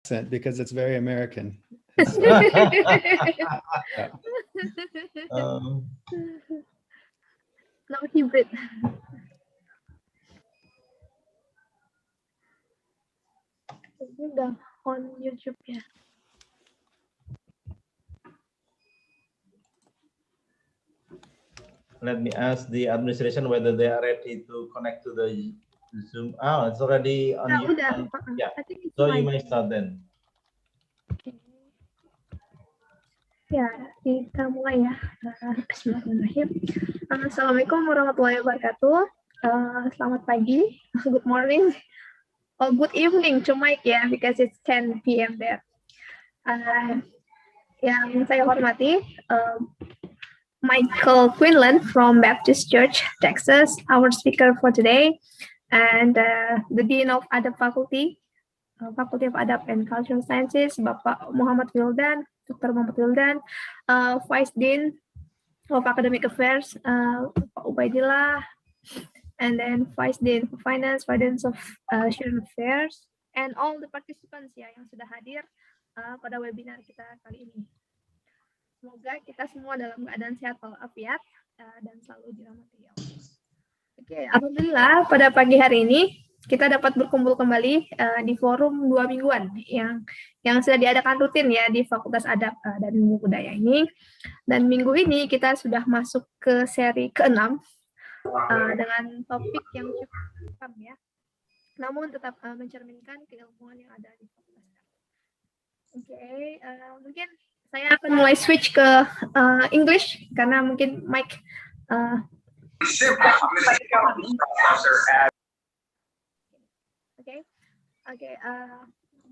accent because it's very American. No hybrid. Ini udah on YouTube ya. Let me ask the administration whether they are ready to connect to the Zoom. Oh, it's already on Nah, YouTube. udah. Yeah. I think it's So fine. you may start then. Okay. Ya, kita mulai ya. Bismillahirrahmanirrahim. Assalamualaikum warahmatullahi wabarakatuh. Selamat pagi, good morning, or good evening to Mike ya, because it's 10 p.m. there. Yang saya hormati, Michael Quinland from Baptist Church, Texas, our speaker for today, and the Dean of Adab Faculty, Faculty of Adab and Cultural Sciences, Bapak Muhammad Wildan, Dr. Muhammad Wildan, Vice Dean of Academic Affairs, Pak Ubaidillah, and then Vice Dean for Finance, Vice Dean of Student Affairs, and all the participants ya yang sudah hadir pada webinar kita kali ini. Semoga kita semua dalam keadaan sehat walafiat dan selalu dirahmati Allah. Oke, alhamdulillah pada pagi hari ini kita dapat berkumpul kembali di forum 2 mingguan yang sudah diadakan rutin ya di Fakultas Adab dan Ilmu Budaya ini. Dan minggu ini kita sudah masuk ke seri ke-6 dengan topik yang cukup paham ya. Namun tetap mencerminkan keilmuan yang ada di Fakultas Adab. Oke, mungkin saya akan mulai switch ke English karena mungkin Mike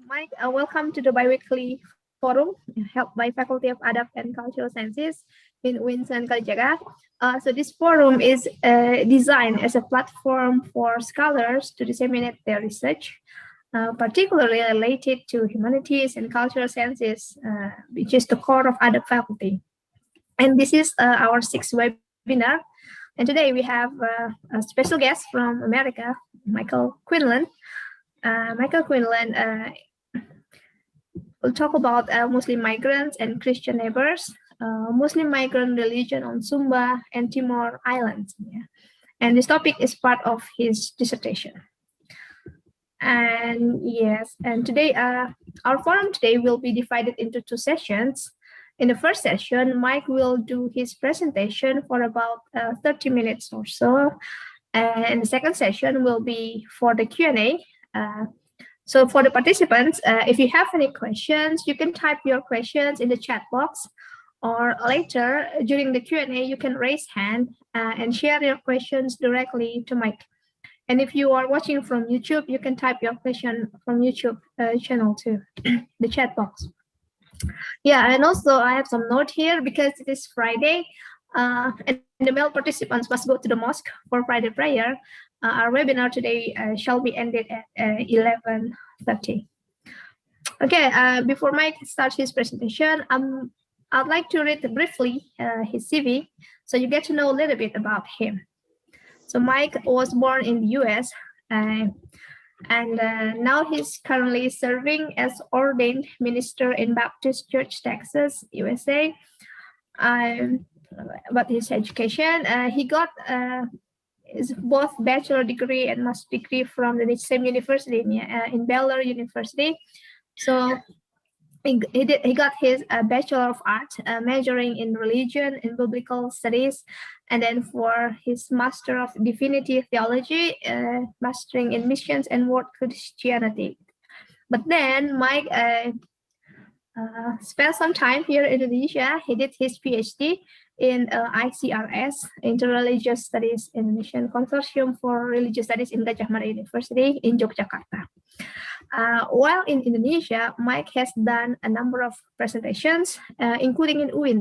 Mike, welcome to the biweekly forum held by Faculty of Adab and Cultural Sciences in Uin Sunan Kalijaga. So this forum is designed as a platform for scholars to disseminate their research, particularly related to humanities and cultural sciences, which is the core of Adab faculty. And this is our 6th webinar. And today we have a special guest from America, Michael Quinland. Michael Quinland will talk about Muslim migrants and Christian neighbors, Muslim migrant religion on Sumba and Timor Islands. Yeah. And this topic is part of his dissertation. And yes, and today our forum today will be divided into 2 sessions. In the first session, Mike will do his presentation for about 30 minutes or so. And the second session will be for the Q&A. So for the participants, if you have any questions, you can type your questions in the chat box, or later during the Q&A, you can raise hand and share your questions directly to Mike. And if you are watching from YouTube, you can type your question from YouTube channel to the chat box. Yeah, and also I have some note here because it is Friday and the male participants must go to the mosque for Friday prayer. Our webinar today shall be ended at 11:30. Okay, before Mike starts his presentation, I'd like to read briefly his CV so you get to know a little bit about him. So Mike was born in the US and now he's currently serving as ordained minister in Baptist Church, Texas, USA. About his education, he got his both bachelor degree and master degree from the same university in Baylor University. So he got his Bachelor of Arts, majoring in religion and biblical studies, and then for his Master of Divinity Theology, mastering in missions and world Christianity. But then Mike spent some time here in Indonesia. He did his Ph.D. in ICRS, Interreligious Studies Indonesian Consortium for Religious Studies in Gajah Mada University in Yogyakarta. While in Indonesia, Mike has done a number of presentations, including in Uin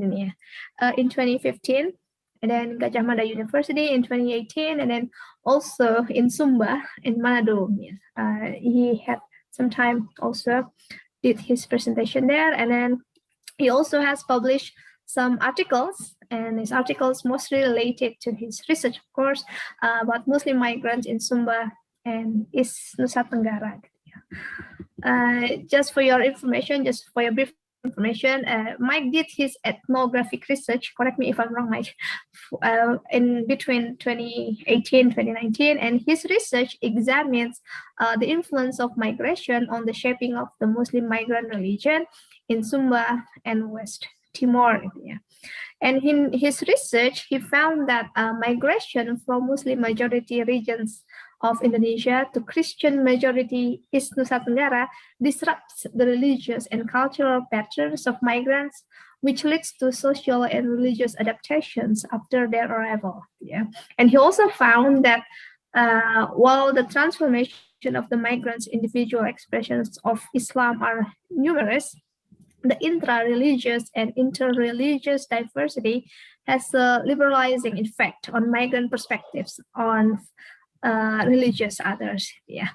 in 2015, and then Gajah Mada University in 2018, and then also in Sumba in Manado. He had some time also did his presentation there, and then he also has published some articles, and his articles mostly related to his research, of course, about Muslim migrants in Sumba and East Nusa Tenggara. just for your information, just for your brief information, Mike did his ethnographic research, correct me if I'm wrong, Mike, in between 2018, 2019, and his research examines the influence of migration on the shaping of the Muslim migrant religion in Sumba and West Timor. Yeah. And in his research, he found that migration from Muslim majority regions of Indonesia to Christian majority East Nusa Tenggara disrupts the religious and cultural patterns of migrants, which leads to social and religious adaptations after their arrival. Yeah. And he also found that while the transformation of the migrants' individual expressions of Islam are numerous, the intra-religious and inter-religious diversity has a liberalizing effect on migrant perspectives on religious others. Yeah.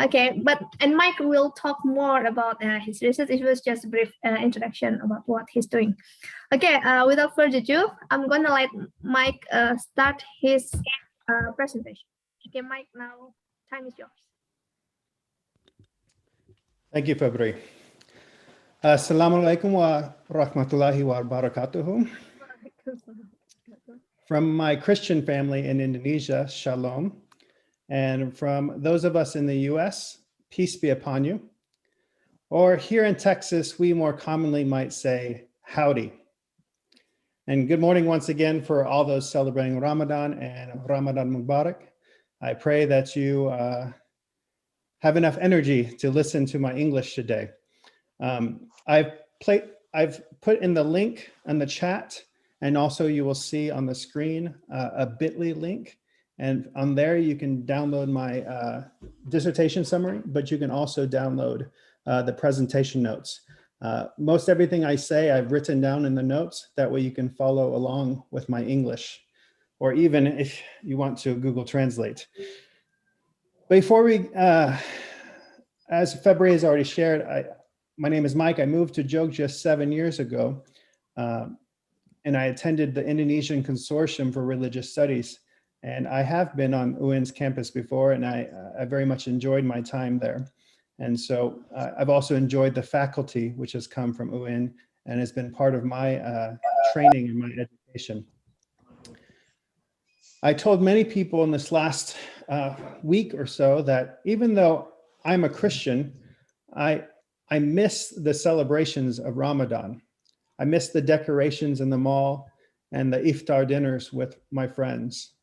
Okay, and Mike will talk more about his research. It was just a brief introduction about what he's doing. Okay, without further ado, I'm gonna let Mike start his presentation. Okay, Mike, now time is yours. Thank you, Febri. Assalamu alaikum wa rahmatullahi wa barakatuhu. From my Christian family in Indonesia, shalom. And from those of us in the US, peace be upon you. Or here in Texas, we more commonly might say howdy. And good morning once again for all those celebrating Ramadan and Ramadan Mubarak. I pray that you have enough energy to listen to my English today. I've put in the link in the chat, and also you will see on the screen a bit.ly link. And on there, you can download my dissertation summary, but you can also download the presentation notes. Most everything I say, I've written down in the notes. That way you can follow along with my English, or even if you want to Google Translate. Before we, as Febri has already shared, my name is Mike. I moved to Jogja 7 years ago, and I attended the Indonesian Consortium for Religious Studies. And I have been on Uin's campus before, and I very much enjoyed my time there. And so I've also enjoyed the faculty, which has come from Uin and has been part of my training and my education. I told many people in this last week or so that even though I'm a Christian, I miss the celebrations of Ramadan. I miss the decorations in the mall and the iftar dinners with my friends.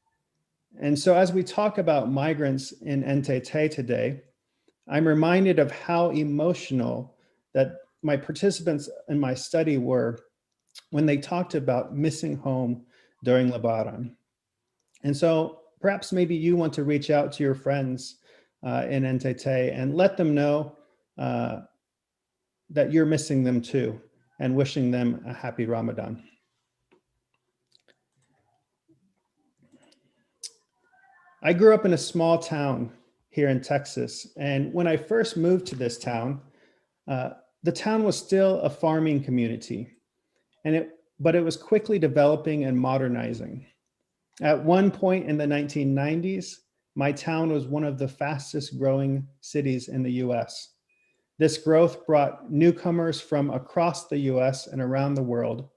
And so as we talk about migrants in NTT today, I'm reminded of how emotional that my participants in my study were when they talked about missing home during Lebaran. And so perhaps maybe you want to reach out to your friends in NTT and let them know that you're missing them too, and wishing them a happy Ramadan. I grew up in a small town here in Texas, and when I first moved to this town, the town was still a farming community, but it was quickly developing and modernizing. At one point in the 1990s, my town was one of the fastest growing cities in the US. This growth brought newcomers from across the US and around the world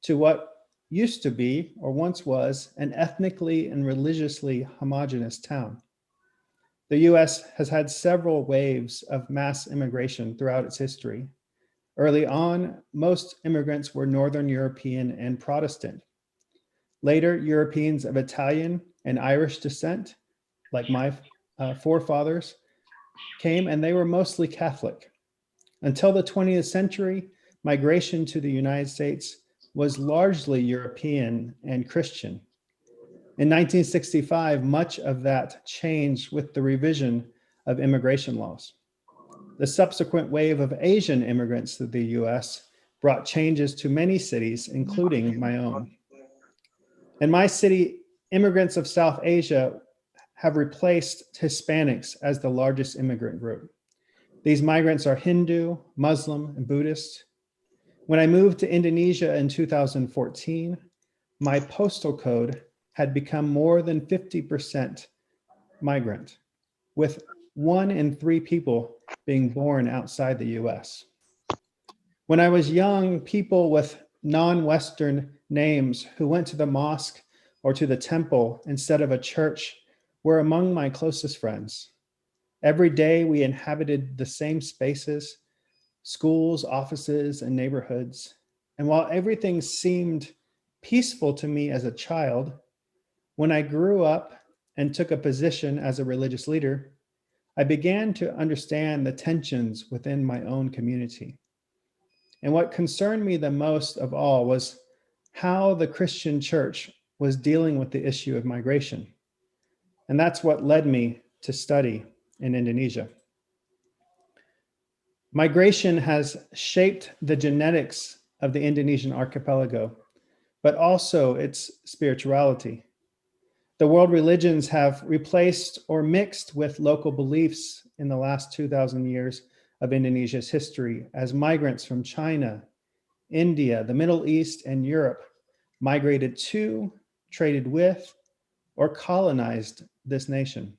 to what used to be, or once was, an ethnically and religiously homogeneous town. The US has had several waves of mass immigration throughout its history. Early on, most immigrants were Northern European and Protestant. Later, Europeans of Italian and Irish descent, like my forefathers, came, and they were mostly Catholic. Until the 20th century, migration to the United States was largely European and Christian. In 1965, much of that changed with the revision of immigration laws. The subsequent wave of Asian immigrants to the US brought changes to many cities, including my own. In my city, immigrants of South Asia have replaced Hispanics as the largest immigrant group. These migrants are Hindu, Muslim, and Buddhist. When I moved to Indonesia in 2014, my postal code had become more than 50% migrant, with 1 in 3 people being born outside the US. When I was young, people with non-Western names who went to the mosque or to the temple instead of a church were among my closest friends. Every day we inhabited the same spaces, schools, offices, and neighborhoods. And while everything seemed peaceful to me as a child, when I grew up and took a position as a religious leader, I began to understand the tensions within my own community. And what concerned me the most of all was how the Christian church was dealing with the issue of migration. And that's what led me to study in Indonesia. Migration has shaped the genetics of the Indonesian archipelago, but also its spirituality. The world religions have replaced or mixed with local beliefs in the last 2,000 years of Indonesia's history as migrants from China, India, the Middle East, and Europe migrated to, traded with, or colonized this nation.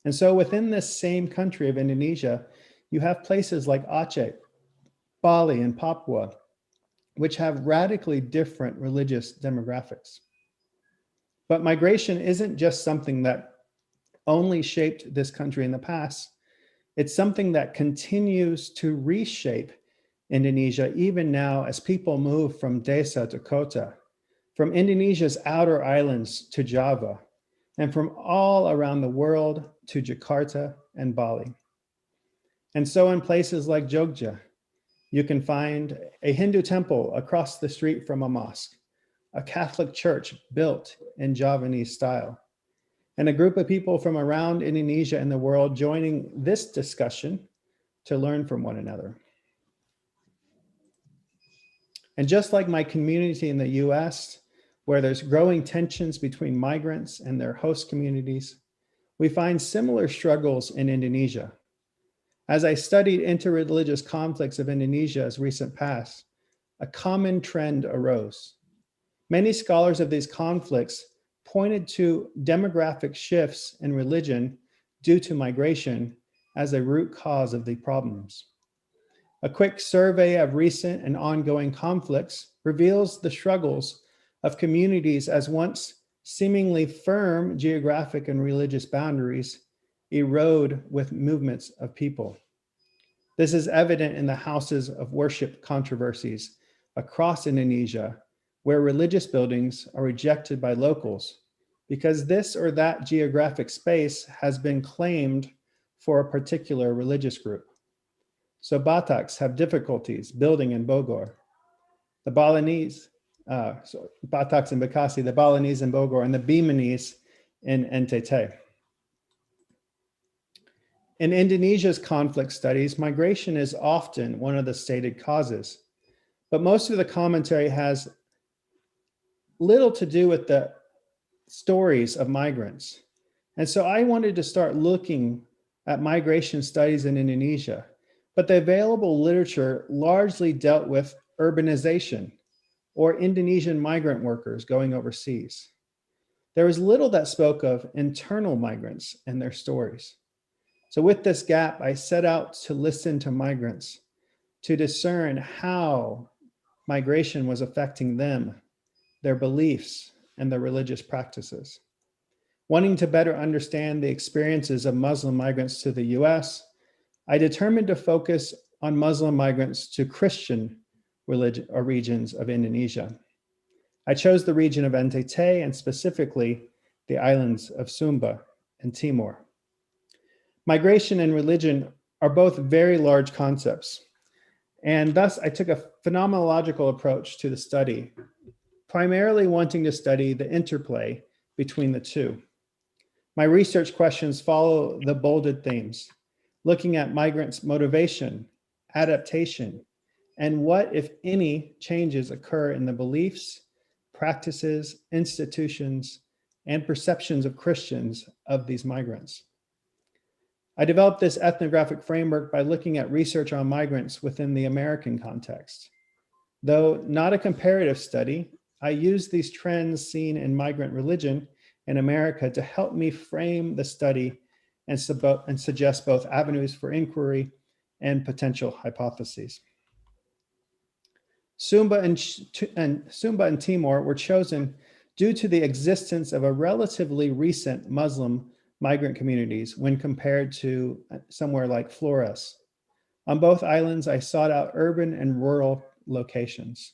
And so within this same country of Indonesia, you have places like Aceh, Bali, and Papua, which have radically different religious demographics. But migration isn't just something that only shaped this country in the past. It's something that continues to reshape Indonesia even now as people move from desa to kota, from Indonesia's outer islands to Java, and from all around the world to Jakarta and Bali. And so in places like Jogja, you can find a Hindu temple across the street from a mosque, a Catholic church built in Javanese style, and a group of people from around Indonesia and the world joining this discussion to learn from one another. And just like my community in the US, where there's growing tensions between migrants and their host communities, we find similar struggles in Indonesia. As I studied interreligious conflicts of Indonesia's recent past, a common trend arose. Many scholars of these conflicts pointed to demographic shifts in religion due to migration as a root cause of the problems. A quick survey of recent and ongoing conflicts reveals the struggles of communities as once seemingly firm geographic and religious boundaries erode with movements of people. This is evident in the houses of worship controversies across Indonesia, where religious buildings are rejected by locals because this or that geographic space has been claimed for a particular religious group. So Bataks have difficulties building in Bogor. The Balinese, Bataks in Bekasi, the Balinese in Bogor, and the Bimanese in NTT. In Indonesia's conflict studies, migration is often one of the stated causes, but most of the commentary has little to do with the stories of migrants. And so I wanted to start looking at migration studies in Indonesia, but the available literature largely dealt with urbanization or Indonesian migrant workers going overseas. There was little that spoke of internal migrants and their stories. So with this gap, I set out to listen to migrants, to discern how migration was affecting them, their beliefs, and their religious practices. Wanting to better understand the experiences of Muslim migrants to the US, I determined to focus on Muslim migrants to Christian religion or regions of Indonesia. I chose the region of NTT and specifically the islands of Sumba and Timor. Migration and religion are both very large concepts, and thus I took a phenomenological approach to the study, primarily wanting to study the interplay between the two. My research questions follow the bolded themes, looking at migrants' motivation, adaptation, and what, if any, changes occur in the beliefs, practices, institutions, and perceptions of Christians of these migrants. I developed this ethnographic framework by looking at research on migrants within the American context. Though not a comparative study, I used these trends seen in migrant religion in America to help me frame the study and suggest both avenues for inquiry and potential hypotheses. Sumba and Timor were chosen due to the existence of a relatively recent Muslim migrant communities when compared to somewhere like Flores. On both islands, I sought out urban and rural locations.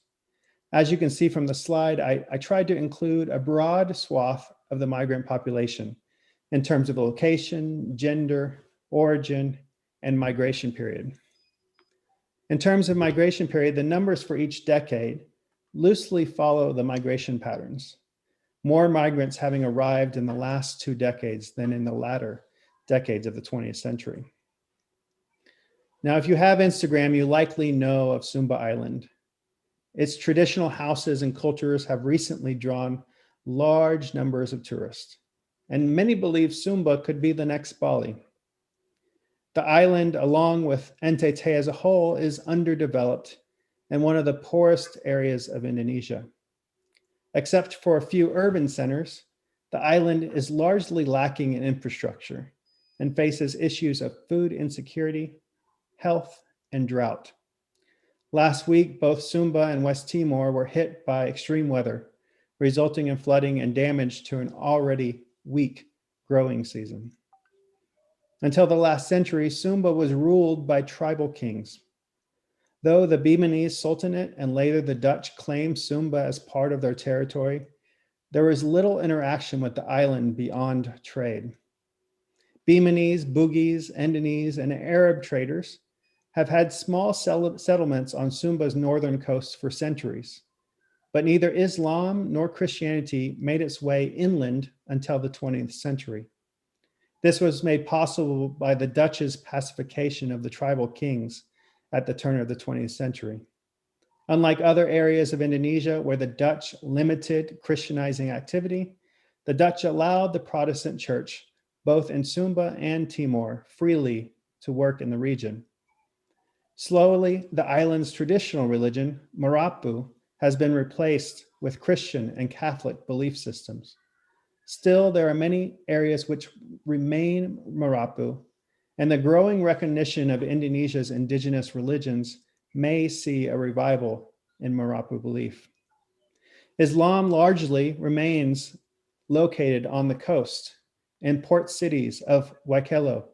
As you can see from the slide, I tried to include a broad swath of the migrant population in terms of location, gender, origin, and migration period. In terms of migration period, the numbers for each decade loosely follow the migration patterns, more migrants having arrived in the last 2 decades than in the latter decades of the 20th century. Now, if you have Instagram, you likely know of Sumba Island. Its traditional houses and cultures have recently drawn large numbers of tourists, and many believe Sumba could be the next Bali. The island, along with NTT as a whole, is underdeveloped and one of the poorest areas of Indonesia. Except for a few urban centers, the island is largely lacking in infrastructure and faces issues of food insecurity, health, and drought. Last week, both Sumba and West Timor were hit by extreme weather, resulting in flooding and damage to an already weak growing season. Until the last century, Sumba was ruled by tribal kings. Though the Beminese Sultanate and later the Dutch claimed Sumba as part of their territory, there was little interaction with the island beyond trade. Beminese, Bugis, Indonese, and Arab traders have had small settlements on Sumba's northern coast for centuries, but neither Islam nor Christianity made its way inland until the 20th century. This was made possible by the Dutch's pacification of the tribal kings at the turn of the 20th century. Unlike other areas of Indonesia where the Dutch limited Christianizing activity, the Dutch allowed the Protestant church, both in Sumba and Timor, freely to work in the region. Slowly, the island's traditional religion, Marapu, has been replaced with Christian and Catholic belief systems. Still, there are many areas which remain Marapu, and the growing recognition of Indonesia's indigenous religions may see a revival in Marapu belief. Islam largely remains located on the coast in port cities of Waikelo,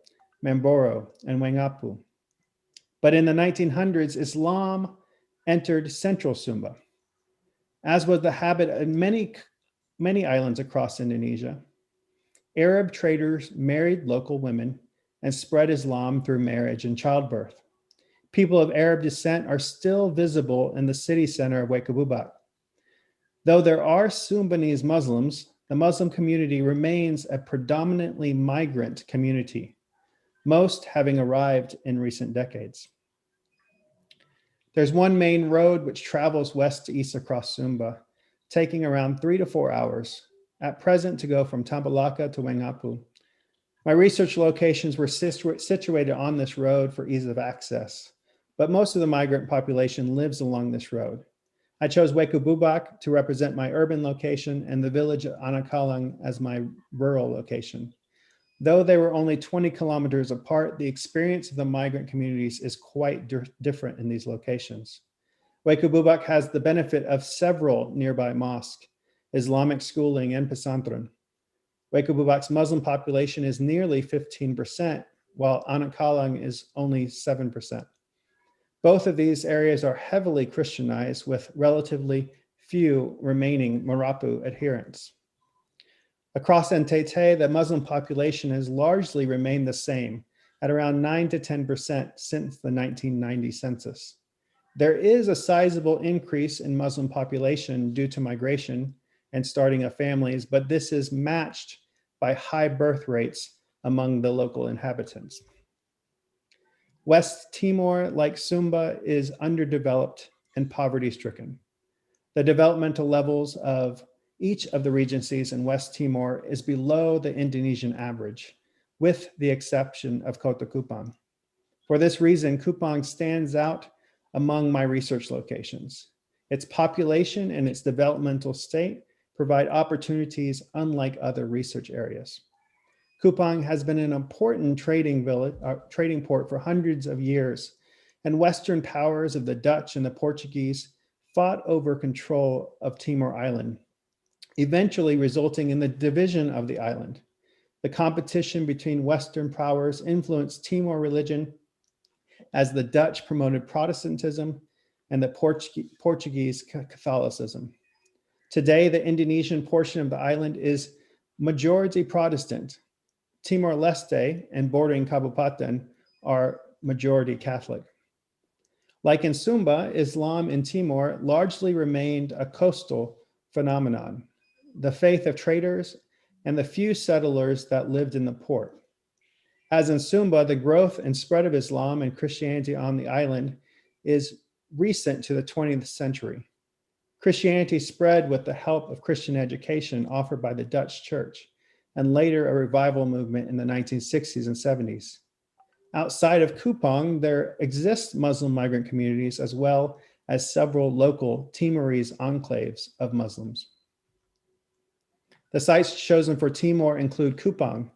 Mamboro, and Wangapu. But in the 1900s, Islam entered central Sumba. As was the habit in many islands across Indonesia, Arab traders married local women and spread Islam through marriage and childbirth. People of Arab descent are still visible in the city center of Waikabubak. Though there are Sumbanese Muslims, the Muslim community remains a predominantly migrant community, most having arrived in recent decades. There's one main road which travels west to east across Sumba, taking around 3 to 4 hours, at present to go from Tambalaka to Wangapu. My research locations were situated on this road for ease of access, but most of the migrant population lives along this road. I chose Waikabubak to represent my urban location and the village of Anakalang as my rural location. Though they were only 20 kilometers apart, the experience of the migrant communities is quite different in these locations. Waikabubak has the benefit of several nearby mosques, Islamic schooling, and pesantren. Waikabubak's Muslim population is nearly 15%, while Anakalang is only 7%. Both of these areas are heavily Christianized with relatively few remaining Marapu adherents. Across NTT, the Muslim population has largely remained the same at around 9 to 10% since the 1990 census. There is a sizable increase in Muslim population due to migration and starting of families, but this is matched by high birth rates among the local inhabitants. West Timor, like Sumba, is underdeveloped and poverty-stricken. The developmental levels of each of the regencies in West Timor is below the Indonesian average, with the exception of Kota Kupang. For this reason, Kupang stands out among my research locations. Its population and its developmental state provide opportunities unlike other research areas. Kupang has been an important trading port for hundreds of years, and Western powers of the Dutch and the Portuguese fought over control of Timor Island, eventually resulting in the division of the island. The competition between Western powers influenced Timor religion as the Dutch promoted Protestantism and the Portuguese Catholicism. Today, the Indonesian portion of the island is majority Protestant. Timor-Leste and bordering Kabupaten are majority Catholic. Like in Sumba, Islam in Timor largely remained a coastal phenomenon, the faith of traders and the few settlers that lived in the port. As in Sumba, the growth and spread of Islam and Christianity on the island is recent to the 20th century. Christianity spread with the help of Christian education offered by the Dutch Church, and later a revival movement in the 1960s and 70s. Outside of Kupang, there exist Muslim migrant communities as well as several local Timorese enclaves of Muslims. The sites chosen for Timor include Kupang,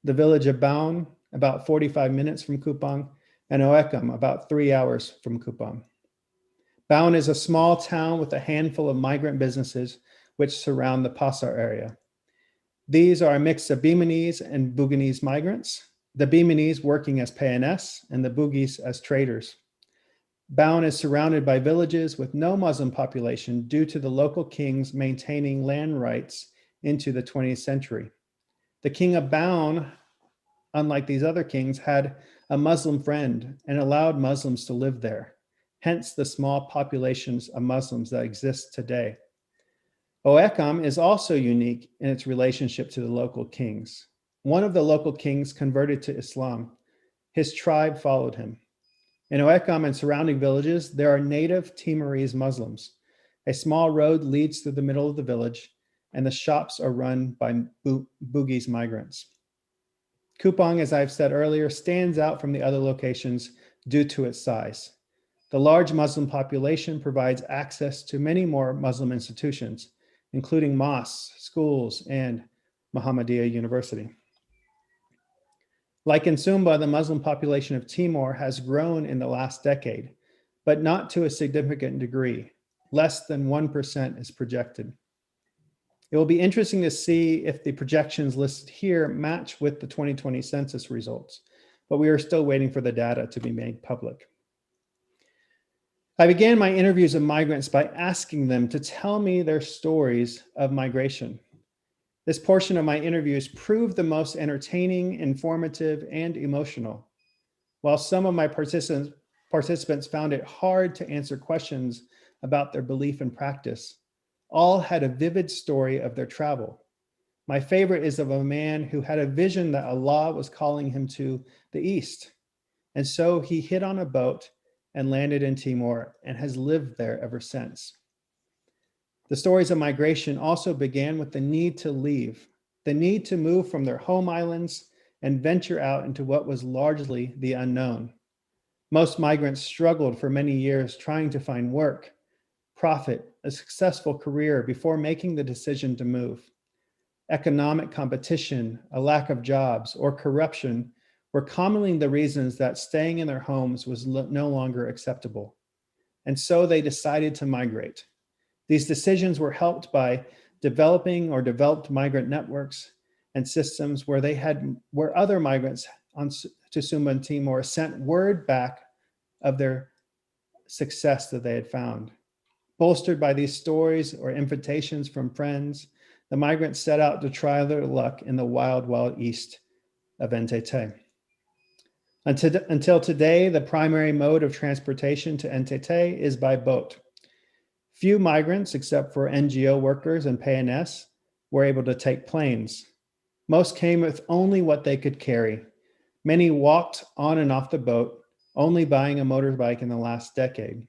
the village of Baun, about 45 minutes from Kupang, and Oekam, about 3 hours from Kupang. Baun is a small town with a handful of migrant businesses which surround the Pasar area. These are a mix of Bimanese and Buginese migrants, the Bimanese working as PNS and the Bugis as traders. Baun is surrounded by villages with no Muslim population due to the local kings maintaining land rights into the 20th century. The king of Baun, unlike these other kings, had a Muslim friend and allowed Muslims to live there, hence the small populations of Muslims that exist today. Oekam is also unique in its relationship to the local kings. One of the local kings converted to Islam. His tribe followed him. In Oekam and surrounding villages, there are native Timorese Muslims. A small road leads through the middle of the village, and the shops are run by Bugis migrants. Kupang, as I've said earlier, stands out from the other locations due to its size. The large Muslim population provides access to many more Muslim institutions, including mosques, schools, and Muhammadiyah University. Like in Sumba, the Muslim population of Timor has grown in the last decade, but not to a significant degree. Less than 1% is projected. It will be interesting to see if the projections listed here match with the 2020 census results, but we are still waiting for the data to be made public. I began my interviews of migrants by asking them to tell me their stories of migration. This portion of my interviews proved the most entertaining, informative, and emotional. While some of my participants found it hard to answer questions about their belief and practice, all had a vivid story of their travel. My favorite is of a man who had a vision that Allah was calling him to the East. And so he hit on a boat and landed in Timor and has lived there ever since. The stories of migration also began with the need to leave, the need to move from their home islands and venture out into what was largely the unknown. Most migrants struggled for many years trying to find work, profit, a successful career before making the decision to move. Economic competition, a lack of jobs, or corruption were commonly the reasons that staying in their homes was no longer acceptable. And so they decided to migrate. These decisions were helped by developing or developed migrant networks and systems where other migrants to Sumba and Timor sent word back of their success that they had found. Bolstered by these stories or invitations from friends, the migrants set out to try their luck in the wild, wild east of NTT. Until today, the primary mode of transportation to NTT is by boat. Few migrants, except for NGO workers and PNS, were able to take planes. Most came with only what they could carry. Many walked on and off the boat, only buying a motorbike in the last decade.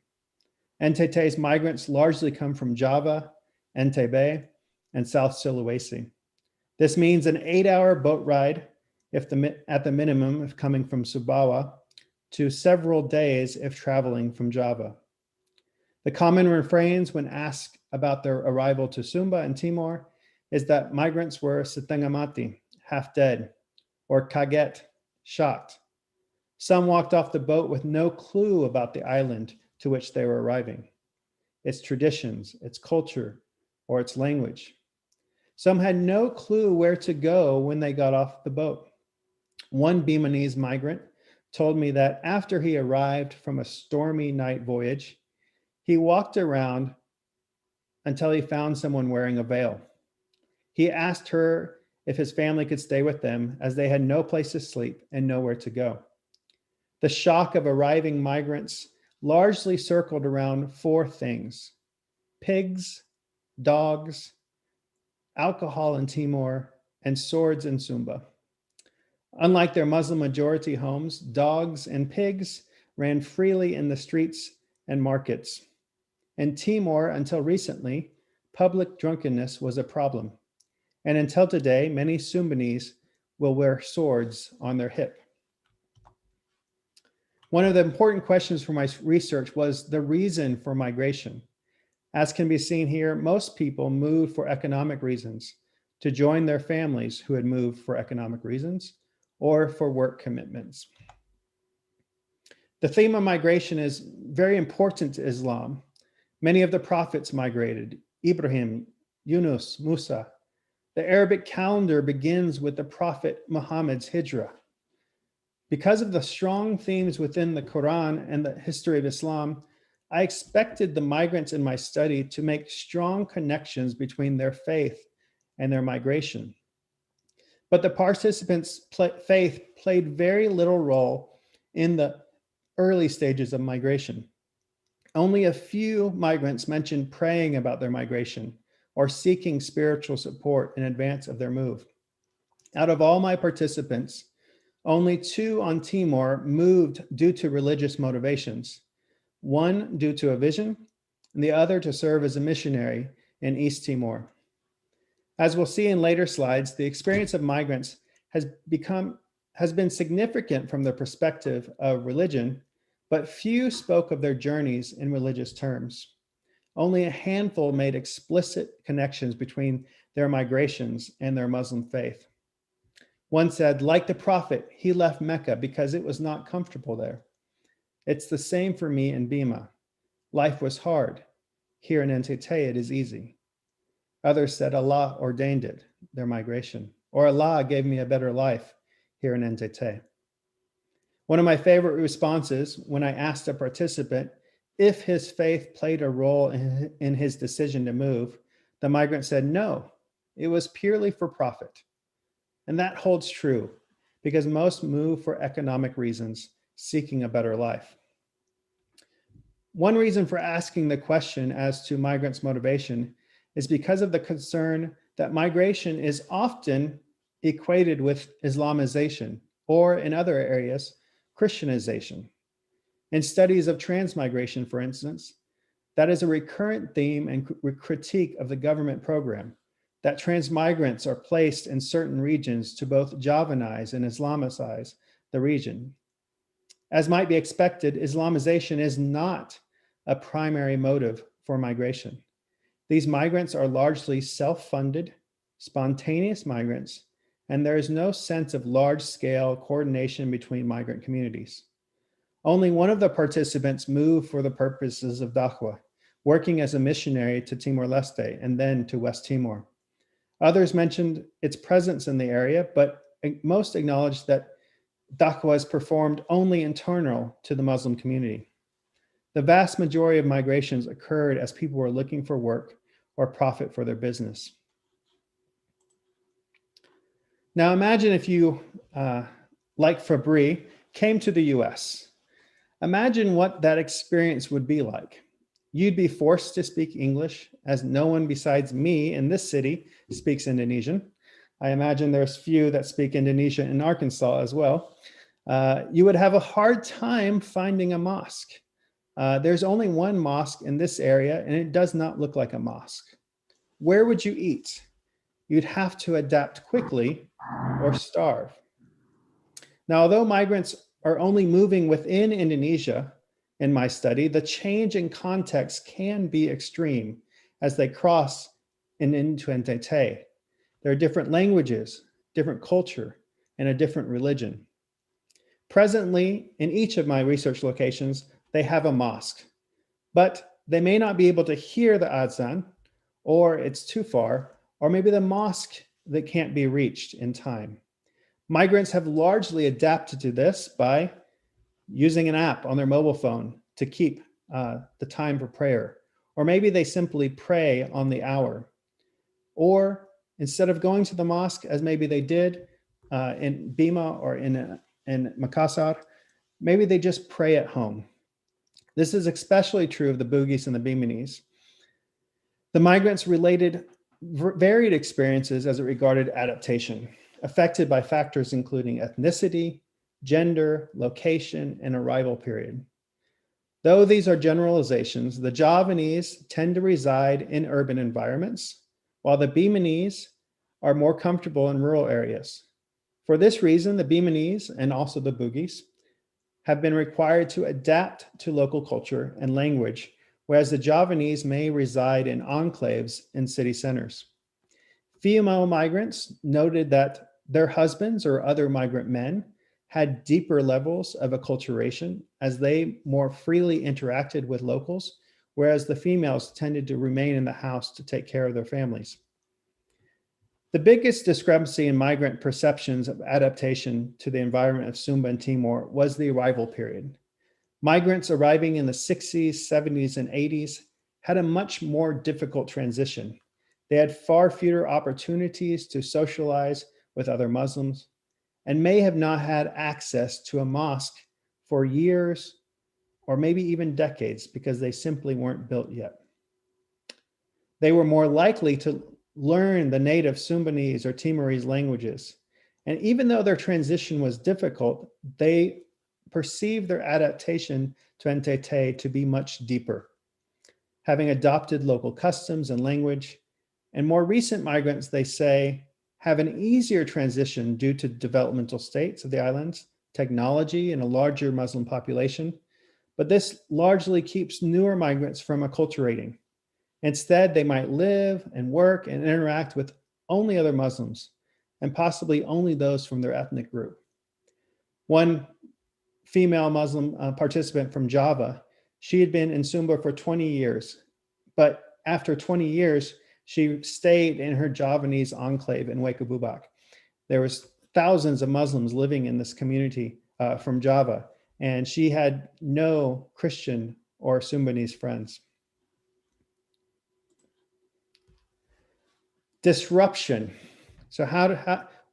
NTT's migrants largely come from Java, Entebbe, and South Sulawesi. This means an 8-hour boat ride at the minimum if coming from Sumbawa, to several days if traveling from Java. The common refrains when asked about their arrival to Sumba and Timor is that migrants were setengah mati, half dead, or kaget, shocked. Some walked off the boat with no clue about the island to which they were arriving, its traditions, its culture, or its language. Some had no clue where to go when they got off the boat. One Beninese migrant told me that after he arrived from a stormy night voyage, he walked around until he found someone wearing a veil. He asked her if his family could stay with them, as they had no place to sleep and nowhere to go. The shock of arriving migrants largely circled around four things: pigs, dogs, alcohol in Timor, and swords in Sumba. Unlike their Muslim majority homes, dogs and pigs ran freely in the streets and markets. In Timor, until recently, public drunkenness was a problem. And until today, many Sumbanese will wear swords on their hip. One of the important questions for my research was the reason for migration. As can be seen here, most people moved for economic reasons, to join their families who had moved for economic reasons, or for work commitments. The theme of migration is very important to Islam. Many of the prophets migrated: Ibrahim, Yunus, Musa. The Arabic calendar begins with the Prophet Muhammad's hijrah. Because of the strong themes within the Quran and the history of Islam, I expected the migrants in my study to make strong connections between their faith and their migration. But the participants' faith played very little role in the early stages of migration. Only a few migrants mentioned praying about their migration or seeking spiritual support in advance of their move. Out of all my participants, only 2 on Timor moved due to religious motivations, one due to a vision, and the other to serve as a missionary in East Timor. As we'll see in later slides, the experience of migrants has been significant from the perspective of religion, but few spoke of their journeys in religious terms. Only a handful made explicit connections between their migrations and their Muslim faith. One said, like the Prophet, he left Mecca because it was not comfortable there. It's the same for me in Bima. Life was hard. Here in NTT, it is easy. Others said Allah ordained it, their migration, or Allah gave me a better life here in NTT. One of my favorite responses when I asked a participant if his faith played a role in his decision to move, the migrant said, no, it was purely for profit. And that holds true because most move for economic reasons, seeking a better life. One reason for asking the question as to migrants' motivation is because of the concern that migration is often equated with Islamization, or in other areas, Christianization. In studies of transmigration, for instance, that is a recurrent theme and critique of the government program, that transmigrants are placed in certain regions to both Javanize and Islamicize the region. As might be expected, Islamization is not a primary motive for migration. These migrants are largely self-funded, spontaneous migrants, and there is no sense of large-scale coordination between migrant communities. Only one of the participants moved for the purposes of Dawah, working as a missionary to Timor-Leste and then to West Timor. Others mentioned its presence in the area, but most acknowledged that Dawah is performed only internal to the Muslim community. The vast majority of migrations occurred as people were looking for work or profit for their business. Now imagine if you, like Fabri, came to the US. Imagine what that experience would be like. You'd be forced to speak English, as no one besides me in this city speaks Indonesian. I imagine there's few that speak Indonesian in Arkansas as well. You would have a hard time finding a mosque. There's only one mosque in this area, and it does not look like a mosque. Where would you eat? You'd have to adapt quickly or starve. Now, although migrants are only moving within Indonesia in my study, the change in context can be extreme as they cross into NTT. There are different languages, different culture, and a different religion. Presently, in each of my research locations, they have a mosque, but they may not be able to hear the adhan, or it's too far, or maybe the mosque that can't be reached in time. Migrants have largely adapted to this by using an app on their mobile phone to keep the time for prayer. Or maybe they simply pray on the hour. Or instead of going to the mosque, as maybe they did in Bima or in Makassar, maybe they just pray at home. This is especially true of the Bugis and the Bimanese. The migrants related varied experiences as it regarded adaptation, affected by factors including ethnicity, gender, location, and arrival period. Though these are generalizations, the Javanese tend to reside in urban environments, while the Bimanese are more comfortable in rural areas. For this reason, the Bimanese and also the Bugis have been required to adapt to local culture and language, whereas the Javanese may reside in enclaves in city centers. Female migrants noted that their husbands or other migrant men had deeper levels of acculturation as they more freely interacted with locals, whereas the females tended to remain in the house to take care of their families. The biggest discrepancy in migrant perceptions of adaptation to the environment of Sumba and Timor was the arrival period. Migrants arriving in the 60s, 70s, and 80s had a much more difficult transition. They had far fewer opportunities to socialize with other Muslims and may have not had access to a mosque for years or maybe even decades because they simply weren't built yet. They were more likely to learn the native Sumbanese or Timorese languages. And even though their transition was difficult, they perceived their adaptation to NTT to be much deeper, having adopted local customs and language. And more recent migrants, they say, have an easier transition due to developmental states of the islands, technology, and a larger Muslim population. But this largely keeps newer migrants from acculturating. Instead, they might live and work and interact with only other Muslims, and possibly only those from their ethnic group. One female Muslim participant from Java, she had been in Sumba for 20 years, but after 20 years, she stayed in her Javanese enclave in Wekabubak. There was thousands of Muslims living in this community from Java, and she had no Christian or Sumbanese friends. Disruption. So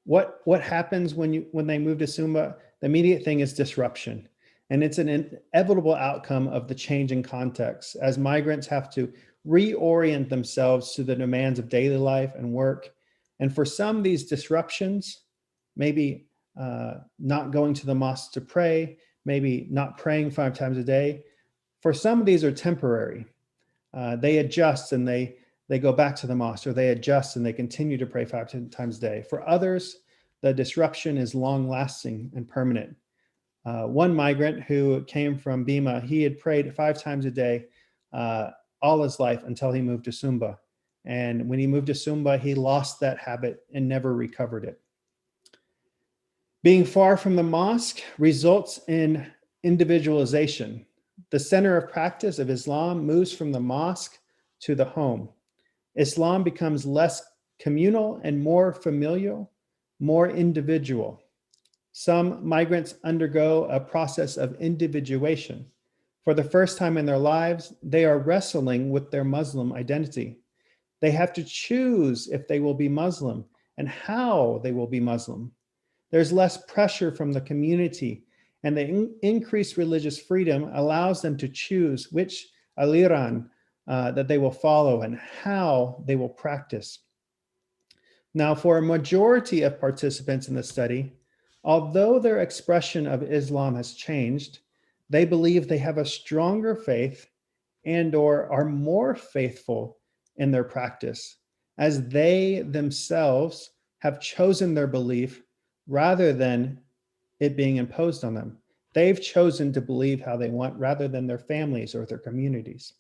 what happens when they move to Sumba? The immediate thing is disruption. And it's an inevitable outcome of the change in context as migrants have to reorient themselves to the demands of daily life and work. And for some, these disruptions, maybe not going to the mosque to pray, maybe not praying 5 times a day. For some of these are temporary. They adjust and they go back to the mosque, or they adjust and they continue to pray 5 times a day. For others, the disruption is long lasting and permanent. One migrant who came from Bima, he had prayed 5 times a day all his life until he moved to Sumba. And when he moved to Sumba, he lost that habit and never recovered it. Being far from the mosque results in individualization. The center of practice of Islam moves from the mosque to the home. Islam becomes less communal and more familial, more individual. Some migrants undergo a process of individuation. For the first time in their lives, they are wrestling with their Muslim identity. They have to choose if they will be Muslim and how they will be Muslim. There's less pressure from the community, and the increased religious freedom allows them to choose which aliran that they will follow and how they will practice. Now, for a majority of participants in the study, although their expression of Islam has changed, they believe they have a stronger faith and/or are more faithful in their practice, as they themselves have chosen their belief rather than it being imposed on them. They've chosen to believe how they want rather than their families or their communities.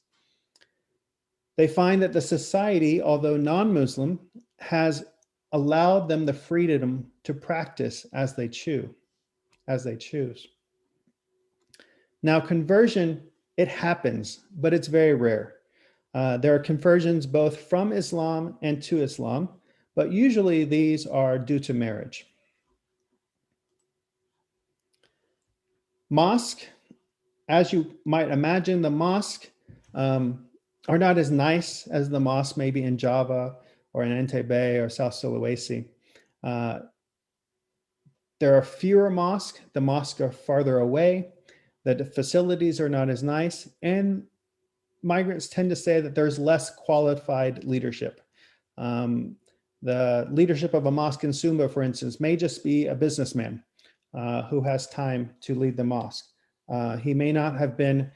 They find that the society, although non-Muslim, has allowed them the freedom to practice as they choose. Now, conversion, it happens, but it's very rare. There are conversions both from Islam and to Islam, but usually these are due to marriage. Mosque, as you might imagine, the mosque are not as nice as the mosque maybe in Java or in Entebbe or South Sulawesi. There are fewer mosques. The mosques are farther away. The facilities are not as nice. And migrants tend to say that there's less qualified leadership. The leadership of a mosque in Sumba, for instance, may just be a businessman who has time to lead the mosque. He may not have been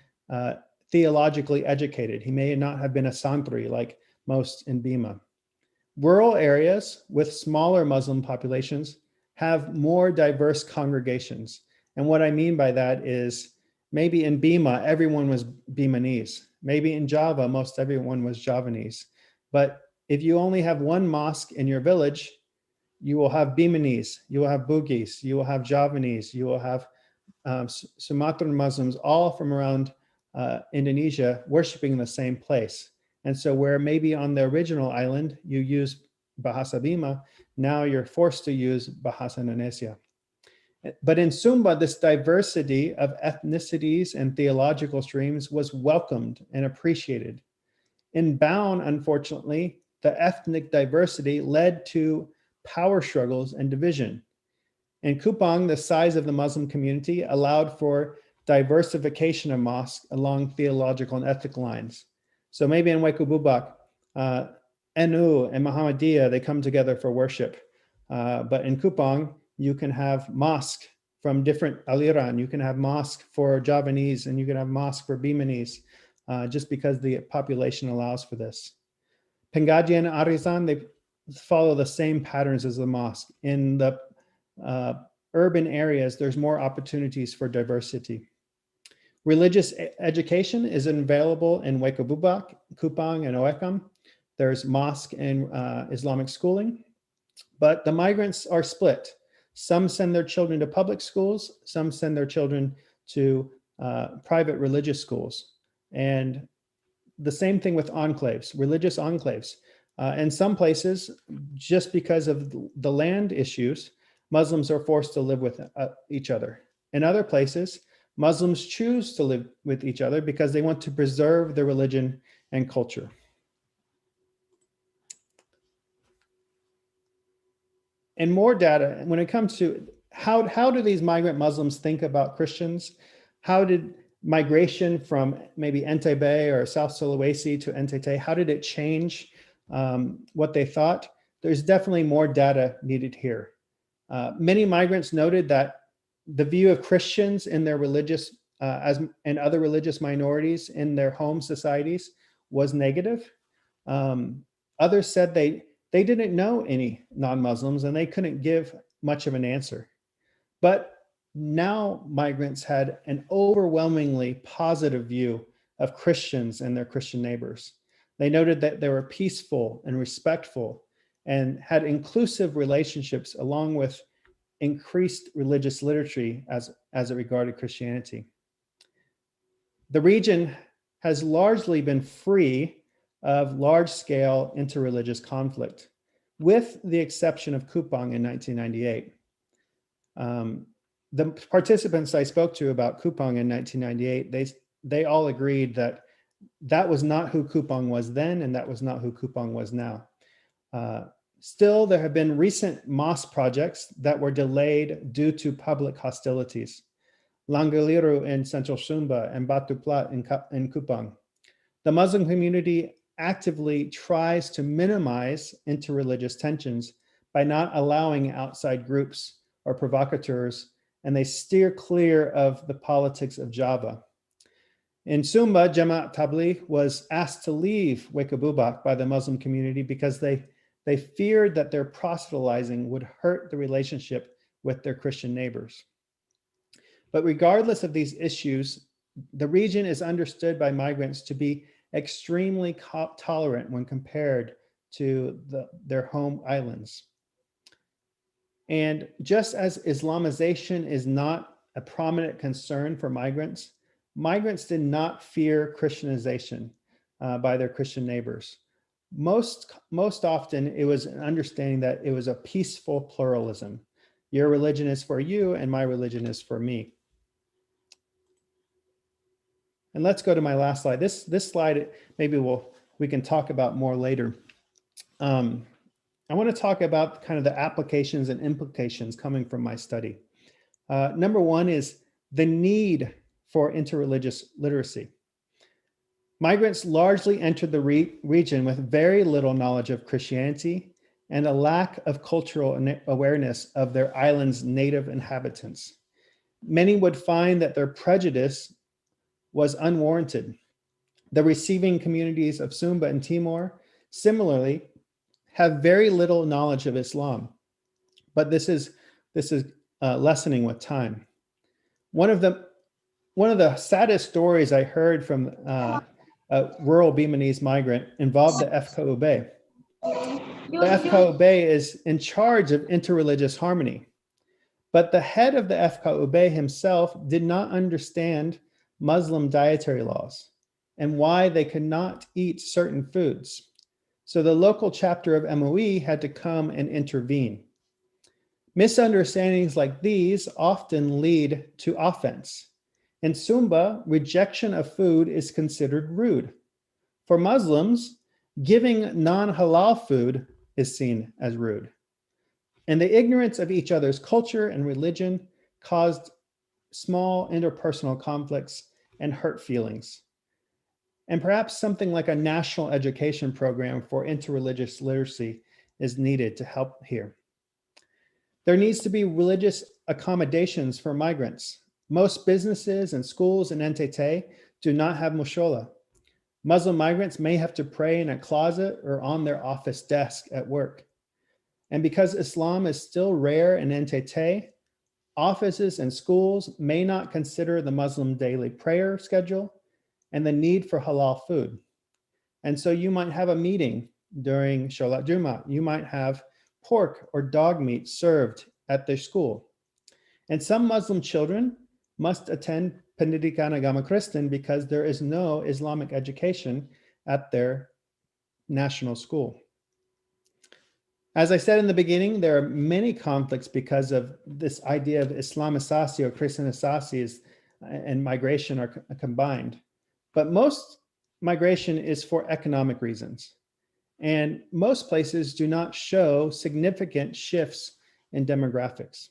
theologically educated. He may not have been a santri like most in Bima. Rural areas with smaller Muslim populations have more diverse congregations. And what I mean by that is maybe in Bima, everyone was Bimanese. Maybe in Java, most everyone was Javanese. But if you only have one mosque in your village, you will have Bimanese, you will have Bugis, you will have Javanese, you will have Sumatran Muslims, all from around Indonesia, worshiping in the same place. And so where maybe on the original island, you use Bahasa Bima, now you're forced to use Bahasa Indonesia. But in Sumba, this diversity of ethnicities and theological streams was welcomed and appreciated. In Baun, unfortunately, the ethnic diversity led to power struggles and division. In Kupang, the size of the Muslim community allowed for diversification of mosques along theological and ethnic lines. So maybe in Waikububak, NU and Muhammadiyah, they come together for worship. But in Kupang, you can have mosque from different aliran. You can have mosque for Javanese and you can have mosque for Bimanese, just because the population allows for this. Pengaji and Arizan, they follow the same patterns as the mosque. In the urban areas, there's more opportunities for diversity. Religious education is available in Waikububak, Kupang, and Oekam. There's mosque and Islamic schooling, but the migrants are split. Some send their children to public schools, some send their children to private religious schools. And the same thing with enclaves, religious enclaves. In some places, just because of the land issues, Muslims are forced to live with each other. In other places, Muslims choose to live with each other because they want to preserve their religion and culture. And more data, when it comes to how do these migrant Muslims think about Christians? How did migration from maybe Entebbe or South Sulawesi to Entete, how did it change what they thought? There's definitely more data needed here. Many migrants noted that the view of Christians in their religious and other religious minorities in their home societies was negative. Others said they didn't know any non-Muslims and they couldn't give much of an answer. But now migrants had an overwhelmingly positive view of Christians and their Christian neighbors. They noted that they were peaceful and respectful and had inclusive relationships along with increased religious liturgy as it regarded Christianity. The region has largely been free of large-scale interreligious conflict, with the exception of Kupang in 1998. The participants I spoke to about Kupang in 1998, they all agreed that that was not who Kupang was then, and that was not who Kupang was now. Still, there have been recent mosque projects that were delayed due to public hostilities. Langaliru in Central Sumba and Batu Plat in Kupang. The Muslim community actively tries to minimize interreligious tensions by not allowing outside groups or provocateurs, and they steer clear of the politics of Java. In Sumba, Jum'at Tabligh was asked to leave Waikububak by the Muslim community because they feared that their proselytizing would hurt the relationship with their Christian neighbors. But regardless of these issues, the region is understood by migrants to be extremely tolerant when compared to their home islands. And just as Islamization is not a prominent concern for migrants, migrants did not fear Christianization by their Christian neighbors. Most often, it was an understanding that it was a peaceful pluralism. Your religion is for you, and my religion is for me. And let's go to my last slide. This slide, maybe we can talk about more later. I want to talk about kind of the applications and implications coming from my study. Number one is the need for interreligious literacy. Migrants largely entered the region with very little knowledge of Christianity and a lack of cultural awareness of their island's native inhabitants. Many would find that their prejudice was unwarranted. The receiving communities of Sumba and Timor similarly have very little knowledge of Islam, but this is lessening with time. One of the saddest stories I heard from a rural Beninese migrant involved the FKUB. The FKUB is in charge of interreligious harmony, but the head of the FKUB himself did not understand Muslim dietary laws and why they could not eat certain foods. So the local chapter of MOE had to come and intervene. Misunderstandings like these often lead to offense. In Sumba, rejection of food is considered rude. For Muslims, giving non-halal food is seen as rude. And the ignorance of each other's culture and religion caused small interpersonal conflicts and hurt feelings. And perhaps something like a national education program for interreligious literacy is needed to help here. There needs to be religious accommodations for migrants. Most businesses and schools in NTT do not have mushola. Muslim migrants may have to pray in a closet or on their office desk at work. And because Islam is still rare in NTT, offices and schools may not consider the Muslim daily prayer schedule and the need for halal food. And so you might have a meeting during Sholat Jum'at. You might have pork or dog meat served at their school. And some Muslim children must attend Pendidikan Agama Kristen because there is no Islamic education at their national school. As I said in the beginning, there are many conflicts because of this idea of Islamisasi or Christianisasi and migration are combined. But most migration is for economic reasons. And most places do not show significant shifts in demographics.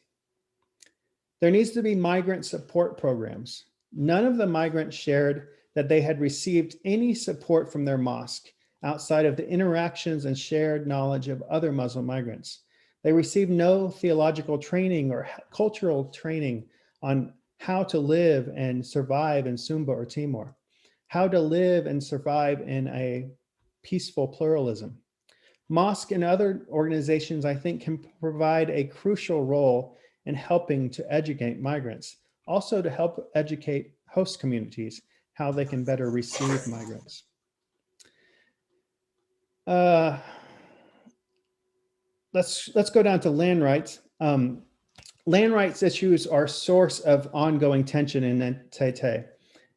There needs to be migrant support programs. None of the migrants shared that they had received any support from their mosque outside of the interactions and shared knowledge of other Muslim migrants. They received no theological training or cultural training on how to live and survive in Sumba or Timor, how to live and survive in a peaceful pluralism. Mosque and other organizations, I think, can provide a crucial role in helping to educate migrants, also to help educate host communities, how they can better receive migrants. Let's go down to land rights. Land rights issues are a source of ongoing tension in NTT.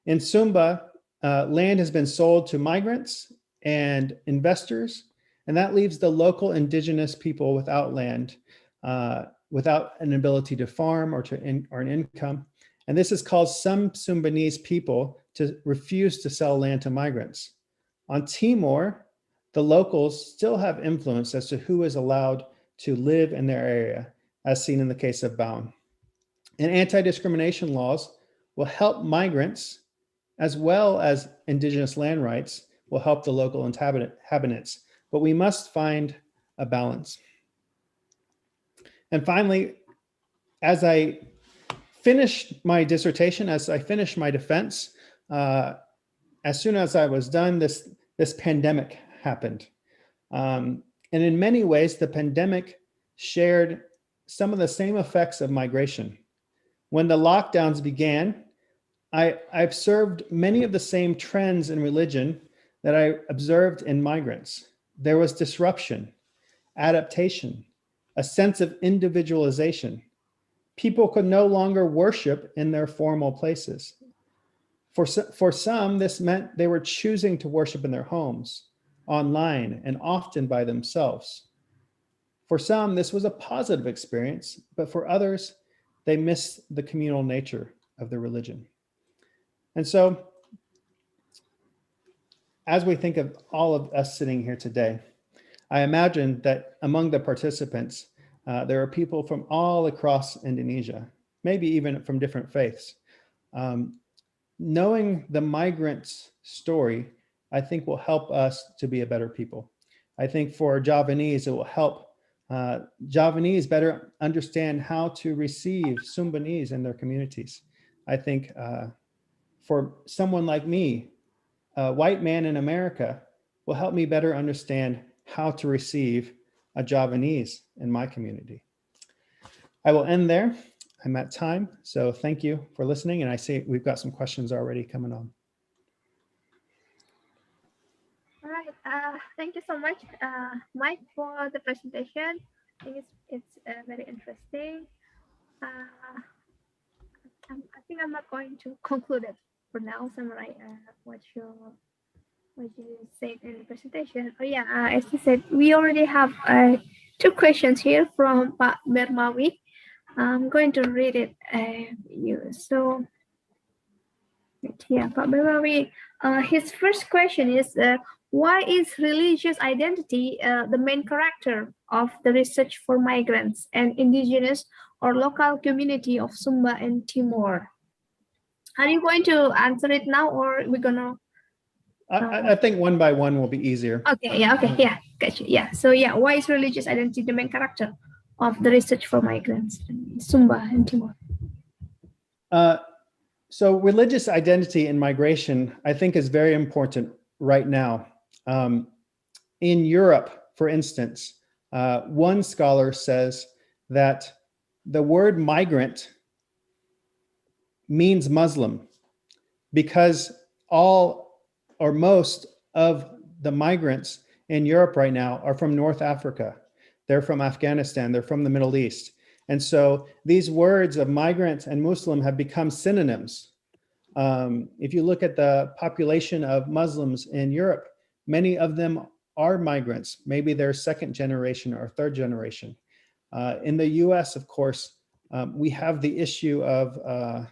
In Sumba, land has been sold to migrants and investors, and that leaves the local indigenous people without land, without an ability to farm or an income. And this has caused some Sumbanese people to refuse to sell land to migrants. On Timor, the locals still have influence as to who is allowed to live in their area, as seen in the case of Baun. And anti-discrimination laws will help migrants as well as indigenous land rights will help the local inhabitants, but we must find a balance. And finally, as I finished my dissertation, as I finished my defense, as soon as I was done, this pandemic happened. And in many ways, the pandemic shared some of the same effects of migration. When the lockdowns began, I observed many of the same trends in religion that I observed in migrants. There was disruption, adaptation, a sense of individualization. People could no longer worship in their formal places. For some, this meant they were choosing to worship in their homes, online, and often by themselves. For some, this was a positive experience, but for others, they missed the communal nature of the religion. And so, as we think of all of us sitting here today, I imagine that among the participants, there are people from all across Indonesia, maybe even from different faiths. Knowing the migrants' story, I think will help us to be a better people. I think for Javanese, it will help Javanese better understand how to receive Sumbanese in their communities. I think for someone like me, a white man in America, will help me better understand how to receive a Javanese in my community. I will end there. I'm at time, so thank you for listening. And I see we've got some questions already coming on. All right, thank you so much, Mike, for the presentation. I think it's very interesting. I think I'm not going to conclude it for now. Summarize what you said in the presentation. Oh yeah, as you said, we already have 2 questions here from Pak Bermawi. I'm going to read it you. So yeah, Pak Bermawi, his first question is, why is religious identity the main character of the research for migrants and indigenous or local community of Sumba and Timor? Are you going to answer it now, or we're gonna? I think one by one will be easier. Okay, yeah, gotcha. Yeah, so yeah, why is religious identity the main character of the research for migrants in Sumba and Timor? So religious identity in migration, I think, is very important right now. In Europe, for instance, one scholar says that the word migrant means Muslim because all or most of the migrants in Europe right now are from North Africa. They're from Afghanistan, they're from the Middle East. And so these words of migrant and Muslim have become synonyms. If you look at the population of Muslims in Europe, many of them are migrants. Maybe they're 2nd generation or 3rd generation. In the US, of course, we have the issue of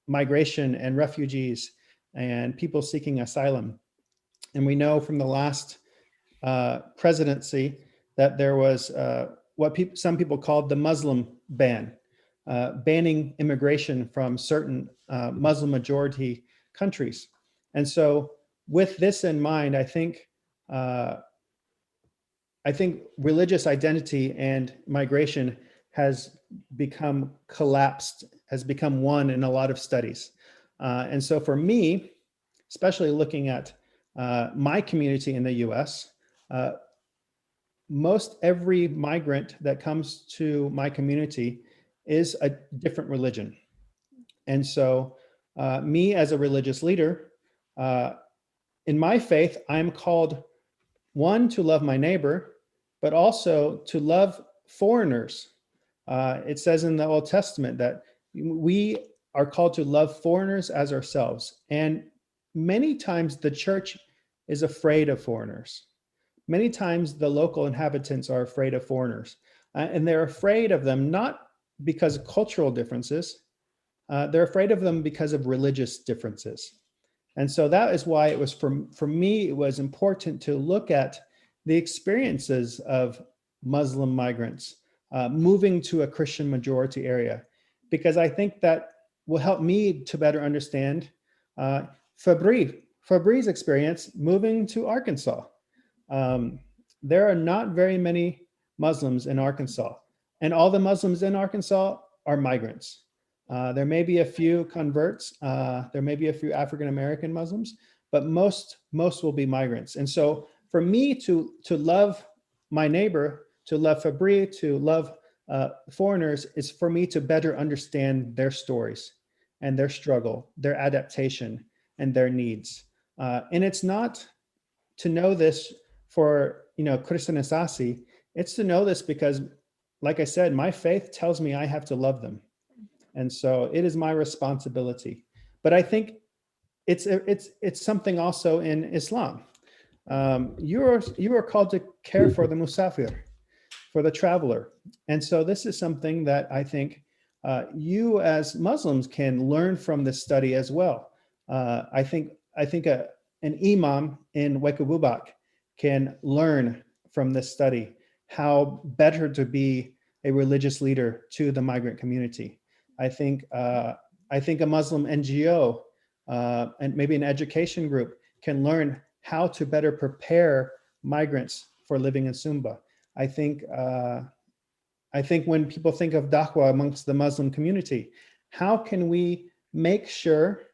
migration and refugees and people seeking asylum. And we know from the last presidency that there was what some people called the Muslim ban, banning immigration from certain Muslim majority countries. And so with this in mind, I think religious identity and migration has become collapsed, has become one in a lot of studies. And so for me, especially looking at my community in the US, most every migrant that comes to my community is a different religion. And so me as a religious leader, in my faith, I'm called, one, to love my neighbor, but also to love foreigners. It says in the Old Testament that we are called to love foreigners as ourselves. And many times the church is afraid of foreigners. Many times the local inhabitants are afraid of foreigners. And they're afraid of them not because of cultural differences, they're afraid of them because of religious differences. And so that is why it was, for me, it was important to look at the experiences of Muslim migrants moving to a Christian majority area, because I think that will help me to better understand Fabri's experience moving to Arkansas. There are not very many Muslims in Arkansas, and all the Muslims in Arkansas are migrants. There may be a few converts, there may be a few African-American Muslims, but most will be migrants. And so for me to love my neighbor, to love Fabri, to love foreigners, is for me to better understand their stories and their struggle, their adaptation, and their needs. And it's not to know this for, Christianisasi, it's to know this because like I said, my faith tells me I have to love them. And so it is my responsibility. But I think it's something also in Islam. You are called to care for the musafir, for the traveler. And so this is something that I think you as Muslims can learn from this study as well. I think an imam in Wekububak can learn from this study how better to be a religious leader to the migrant community. I think a Muslim NGO and maybe an education group can learn how to better prepare migrants for living in Sumba. I think when people think of da'wah amongst the Muslim community, how can we make sure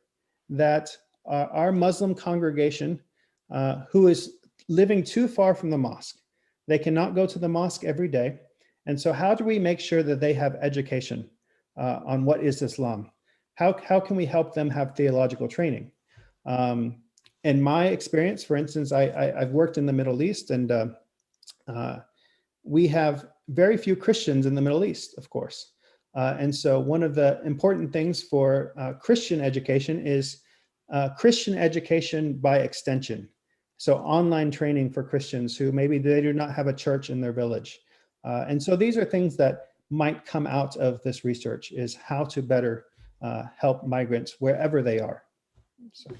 that our Muslim congregation who is living too far from the mosque, they cannot go to the mosque every day. And so how do we make sure that they have education on what is Islam? How can we help them have theological training? In my experience, for instance, I've worked in the Middle East, and we have very few Christians in the Middle East, of course. And so one of the important things for Christian education is Christian education by extension. So online training for Christians who maybe they do not have a church in their village. And so these are things that might come out of this research, is how to better help migrants wherever they are. So.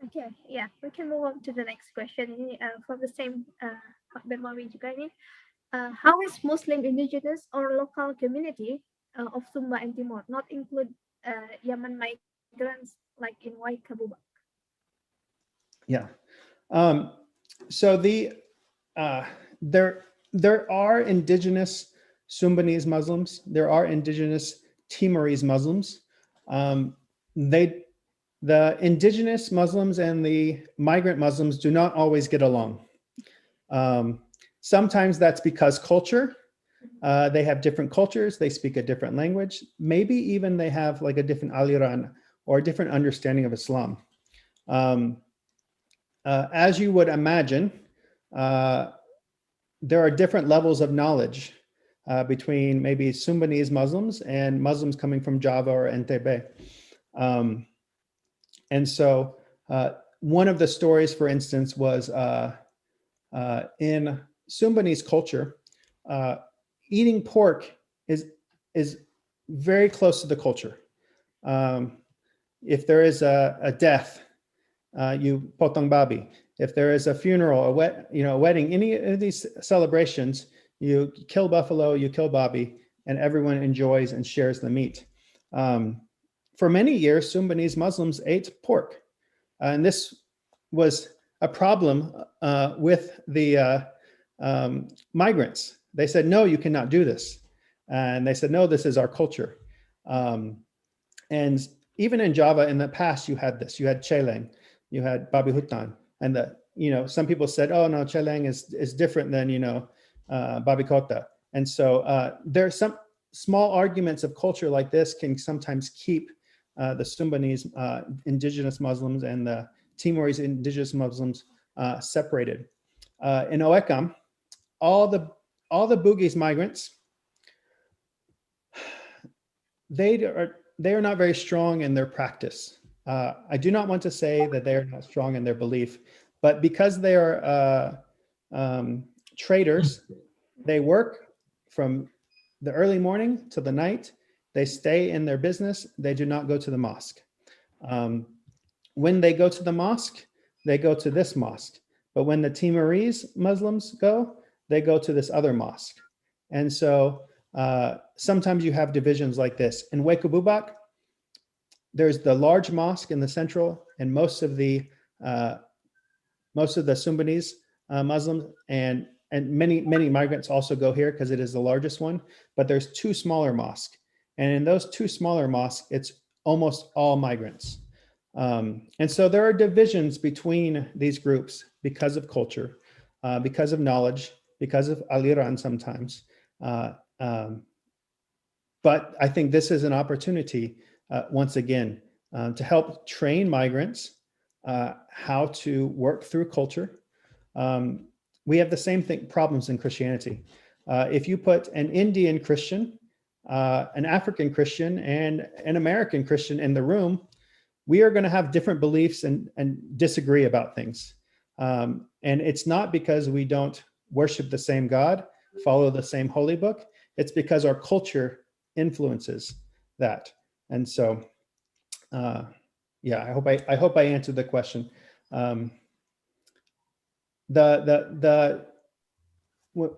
Okay, yeah, we can move on to the next question from the same Bermawi juga ini. How is Muslim indigenous or local community of Sumba and Timor not include Yaman migrants like in Waikabubak? Yeah, so there are indigenous Sumbanese Muslims. There are indigenous Timorese Muslims. The indigenous Muslims and the migrant Muslims do not always get along. Sometimes that's because culture. They have different cultures. They speak a different language. Maybe even they have like a different aliran or a different understanding of Islam. As you would imagine, there are different levels of knowledge between maybe Sumbanese Muslims and Muslims coming from Java or Entebbe. And so one of the stories, for instance, was in Sumbanese culture, eating pork is very close to the culture. If there is a death, you potong babi. If there is a funeral, a wedding, any of these celebrations, you kill buffalo, you kill babi, and everyone enjoys and shares the meat. For many years, Sumbanese Muslims ate pork. And this was a problem with the migrants. They said, no, you cannot do this. And they said, no, this is our culture. And even in Java in the past, you had this. You had cheleng, you had babi hutan. And some people said, oh, no, cheleng is different than, babi kota. And so there's some small arguments of culture like this can sometimes keep the Sumbanese indigenous Muslims and the Timorese indigenous Muslims separated. In Oekam, all the Bugis migrants, they are not very strong in their practice. I do not want to say that they are not strong in their belief, but because they are traders, they work from the early morning to the night. They stay in their business. They do not go to the mosque. When they go to the mosque, they go to this mosque. But when the Timorese Muslims go, they go to this other mosque. And so sometimes you have divisions like this. In Wekububak, there's the large mosque in the central, and most of the Sumbanese Muslims and many migrants also go here because it is the largest one. But there's two smaller mosques. And in those two smaller mosques, it's almost all migrants. And so there are divisions between these groups because of culture, because of knowledge, because of aliran sometimes. But I think this is an opportunity, once again, to help train migrants how to work through culture. We have the same problems in Christianity. If you put an Indian Christian, an African Christian, and an American Christian in the room, we are going to have different beliefs and disagree about things. And it's not because we don't worship the same God, follow the same holy book. It's because our culture influences that. And so, yeah, I hope I answered the question.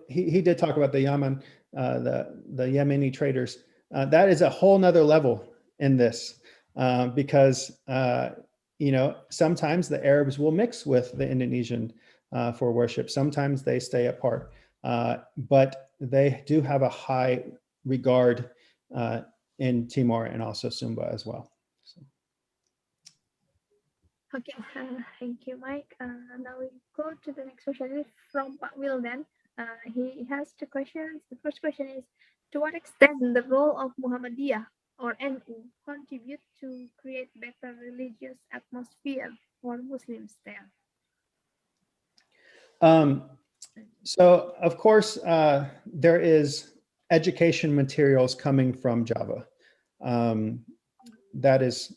He did talk about the Yemen, the Yemeni traders. That is a whole nother level in this, because you know, sometimes the Arabs will mix with the Indonesian for worship. Sometimes they stay apart, but they do have a high regard in Timor and also Sumba as well. So. Okay, thank you, Mike. Now we go to the next question from Pak Will then. He has two questions. The first question is, to what extent the role of Muhammadiyah or NU contribute to create better religious atmosphere for Muslims there? So of course, there is education materials coming from Java. There's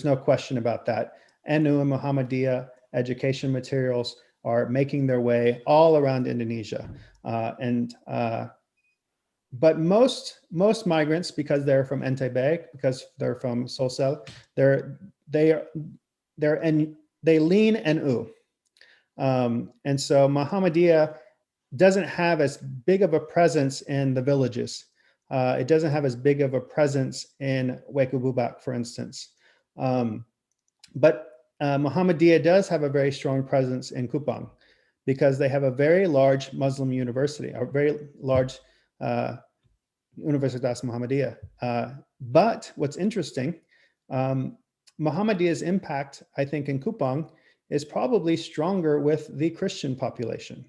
no question about that. NU and Muhammadiyah education materials are making their way all around Indonesia. But most migrants, because they're from Entebbe, because they're from Sulsel, they lean NU. And so Muhammadiyah doesn't have as big of a presence in the villages. It doesn't have as big of a presence in Wekububak, for instance. But Muhammadiyah does have a very strong presence in Kupang, because they have a very large Muslim university, a very large Universitas Muhammadiyah. But what's interesting, Muhammadiyah's impact, I think, in Kupang is probably stronger with the Christian population.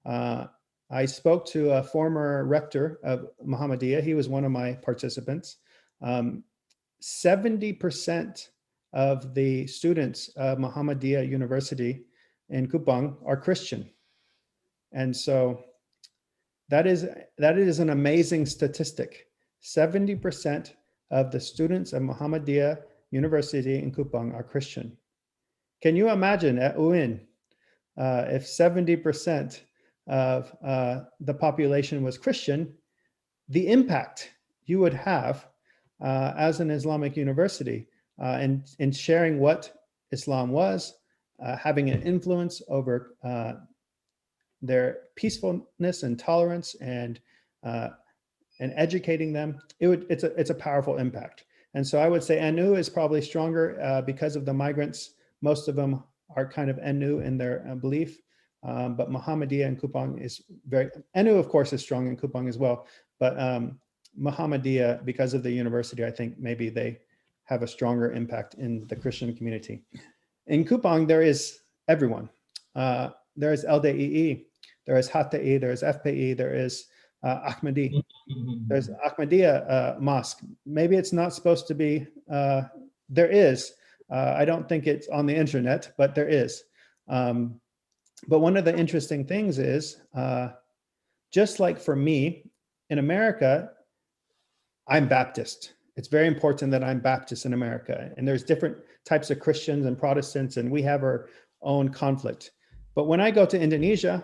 I spoke to a former rector of Muhammadiyah. He was one of my participants. 70% of the students of Muhammadiyah University in Kupang are Christian. And so that is an amazing statistic. 70% of the students of Muhammadiyah University in Kupang are Christian. Can you imagine at Uin, if 70% of the population was Christian, the impact you would have as an Islamic university in sharing what Islam was, having an influence over their peacefulness and tolerance, and educating them. It's a powerful impact. And so I would say NU is probably stronger because of the migrants. Most of them are kind of NU in their belief, but Muhammadiyah and Kupang is very, NU of course is strong in Kupang as well, but Muhammadiyah, because of the university, I think maybe they have a stronger impact in the Christian community. In Kupang, there is everyone. There is LDII, there is HTI, there is FPI, there is Ahmadi. There's Ahmadiyya mosque. Maybe it's not supposed to be, there is. I don't think it's on the internet, but there is. But one of the interesting things is, just like for me, in America, I'm Baptist. It's very important that I'm Baptist in America. And there's different types of Christians and Protestants, and we have our own conflict. But when I go to Indonesia,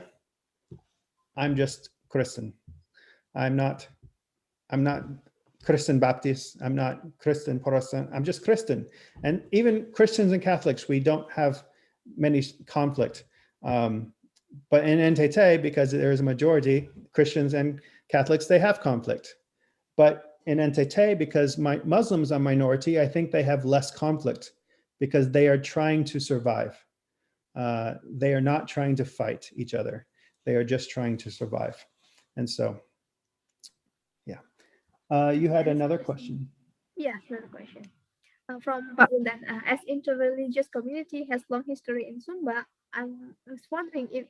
I'm just Christian. I'm not Christian Baptist. I'm not Christian Protestant. I'm just Christian. And even Christians and Catholics, we don't have many conflict. But in NTT, because there is a majority, Christians and Catholics, they have conflict. But in NTT, because Muslims are minority, I think they have less conflict because they are trying to survive. They are not trying to fight each other. They are just trying to survive. And so, yeah. You had another question. Yeah, another question. From Baundan, as interreligious community has long history in Sumba, I was wondering if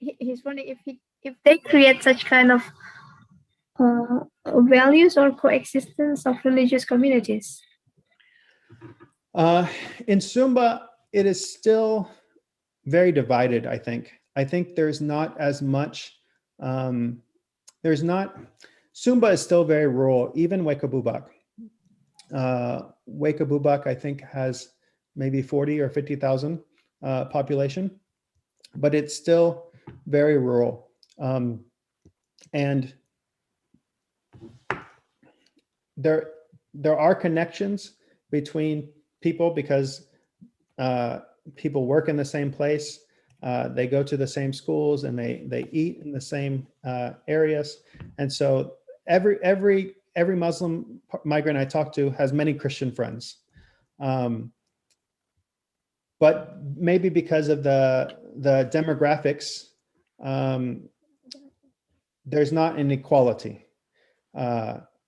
they create such kind of values or coexistence of religious communities. In Sumba, it is still very divided, I think. I think there's not as much there's not, Sumba is still very rural, even Wekabubak. Wekabubak, I think, has maybe 40 or 50,000 population, but it's still very rural. And there are connections between people because people work in the same place, they go to the same schools, and they eat in the same areas. And so every Muslim migrant I talk to has many Christian friends. But maybe because of the demographics, there's not an equality.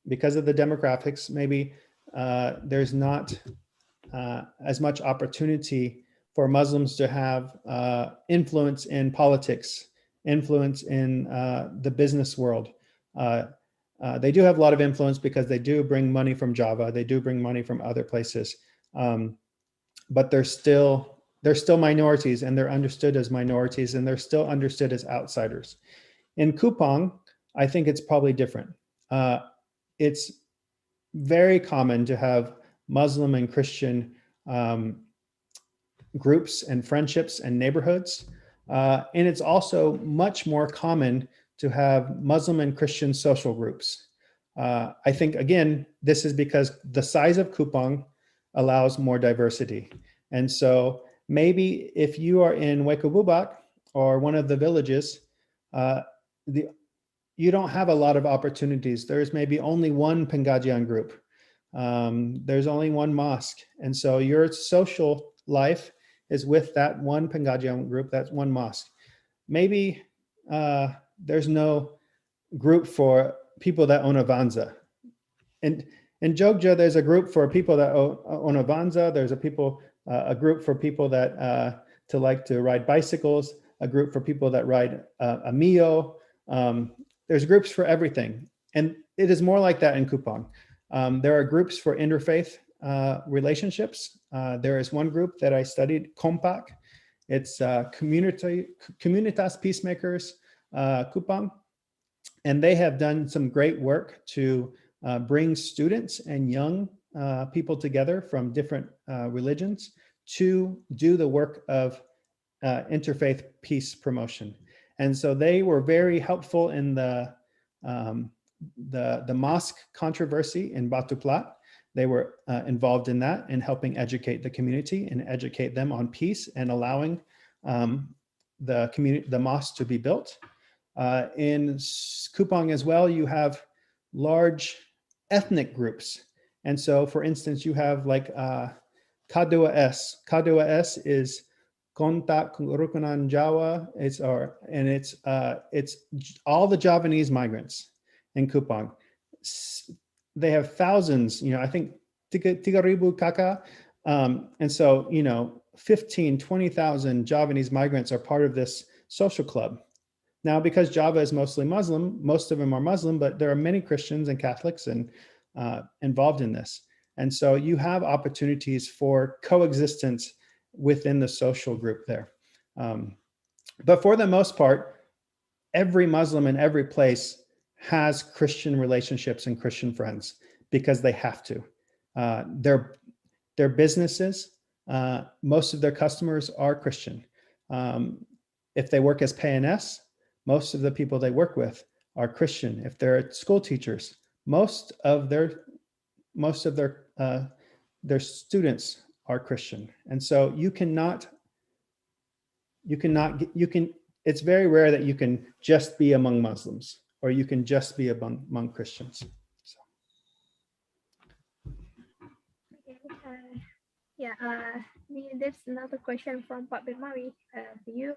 Because of the demographics, maybe there's not as much opportunity for Muslims to have influence in politics, influence in the business world. They do have a lot of influence because they do bring money from Java, they do bring money from other places, but they're still minorities, and they're understood as minorities, and they're still understood as outsiders. In Kupang, I think it's probably different. It's very common to have Muslim and Christian groups and friendships and neighborhoods. And it's also much more common to have Muslim and Christian social groups. I think, again, this is because the size of Kupang allows more diversity. And so maybe if you are in Wekabubak or one of the villages, you don't have a lot of opportunities. There's maybe only one Pengajian group. There's only one mosque. And so your social life is with that one Pengajian group, that's one mosque. Maybe there's no group for people that own a Vanza. And in Jogja, there's a group for people that own a Vanza. There's a group for people that like to ride bicycles, a group for people that ride a Mio. There's groups for everything. And it is more like that in Kupang. There are groups for interfaith relationships. There is one group that I studied, Kompak. It's Comunitas Peacemakers Kupang. And they have done some great work to bring students and young people together from different religions to do the work of interfaith peace promotion. And so they were very helpful in the mosque controversy in Batu Plat. They were involved in that and helping educate the community and educate them on peace and allowing the mosque to be built. In Kupang as well, you have large ethnic groups. And so, for instance, you have like Kadua S. Kadua S is Kontak Rukunan Jawa. It's all the Javanese migrants in Kupang. They have thousands, I think 3,000 kakak. And so, 15, 20,000 Javanese migrants are part of this social club. Now, because Java is mostly Muslim, most of them are Muslim, but there are many Christians and Catholics and involved in this. And so you have opportunities for coexistence within the social group there. But for the most part, every Muslim in every place has Christian relationships and Christian friends because they have to. Their businesses, most of their customers are Christian. If they work as PNS, most of the people they work with are Christian. If they're school teachers, most of their students are Christian. And so it's very rare that you can just be among Muslims or you can just be among Christians. So. There's another question from Pak Birmawi for you.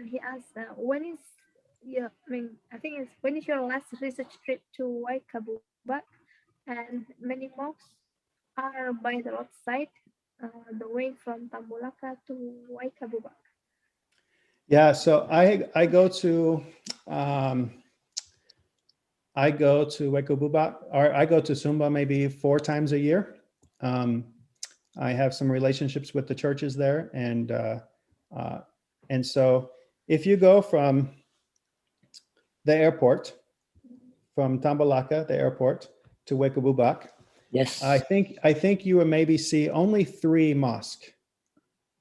He asked, when is your last research trip to Waikabubak? And many mosques are by the roadside, the way from Tambulaka to Waikabubak. Yeah, so I go to Waikabubak, or I go to Sumba maybe 4 times a year. I have some relationships with the churches there, and so if you go from the airport from Tambalaka, the airport, to Wekabubak, Yes. I think you will maybe see only 3 mosques,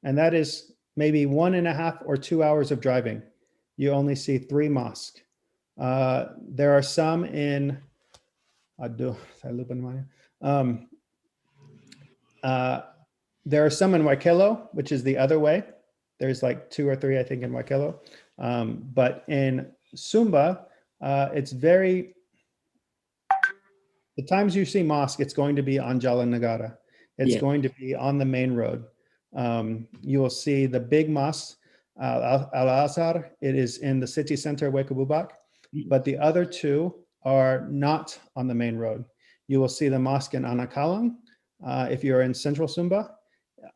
and that is maybe 1.5 or 2 hours of driving. You only see 3 mosques. There are some in there are some in Waikelo, which is the other way. There's like 2 or 3, I think, in Waikelo. But in Sumba, it's very, the times you see mosque, it's going to be on Jalan Negara. It's going to be on the main road. You will see the big mosque, Al-Azhar. It is in the city center of Wekabubak, but the other 2 are not on the main road. You will see the mosque in Anakalang, if you're in central Sumba.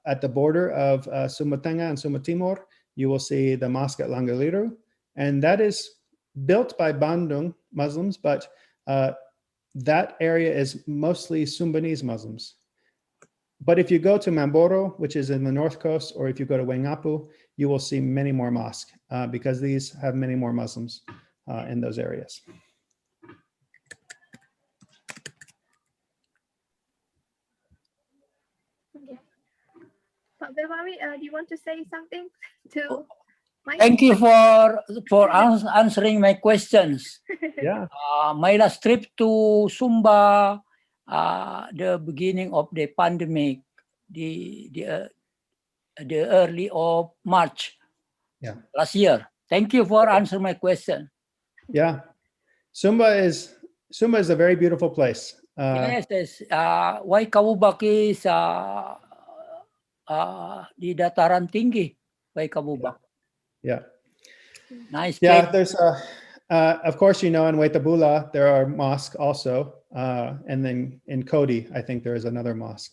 At the border of Sumba Tengah and Sumba Timor, you will see the mosque at Langaliru, and that is built by Bandung Muslims, but that area is mostly Sumbanese Muslims. But if you go to Mamboro, which is in the north coast, or if you go to Wengapu, you will see many more mosques because these have many more Muslims in those areas. Okay. Pak Belmawi, do you want to say something to Mike? Thank you for answering my questions. Yeah. My last trip to Sumba, the beginning of the pandemic, the early of March, last year. Thank you for answering my question. Yeah, Sumba is a very beautiful place. Yes. Waikabubak is di dataran tinggi, Waikabubak. Yeah. Nice. Yeah, place. there's of course, you know, in Wetabula, there are mosques also. And then in Kodi, I think there is another mosque.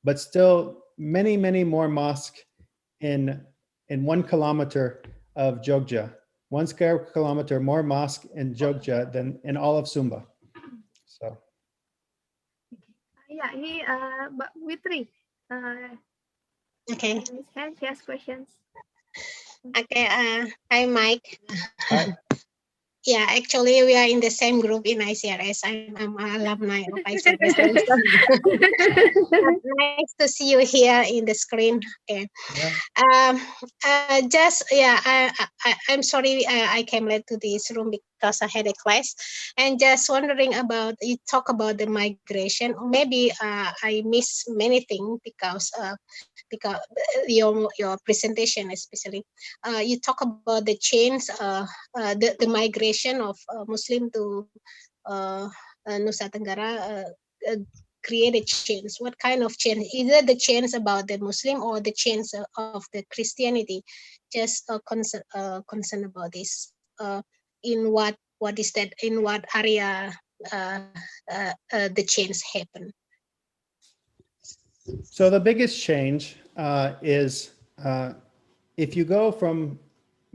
But still many, many more mosques in 1 kilometer of Jogja. 1 square kilometer more mosque in Jogja than in all of Sumba. So. Yeah, ini Mbak Witri. Okay. She has questions. Okay. Hi, Mike. Hi. Yeah, actually, we are in the same group in ICRS. I'm an alumni of ICRS. Nice to see you here in the screen. Okay. Yeah. I'm sorry I came late to this room because I had a class, and just wondering about, you talk about the migration. Maybe I miss many things because your presentation especially, you talk about the change, the migration of Muslim to Nusa Tenggara create a change. What kind of change? Either the change about the Muslim or the change of the Christianity. Just concern about this. In what is that? In what area the change happen? So the biggest change is if you go from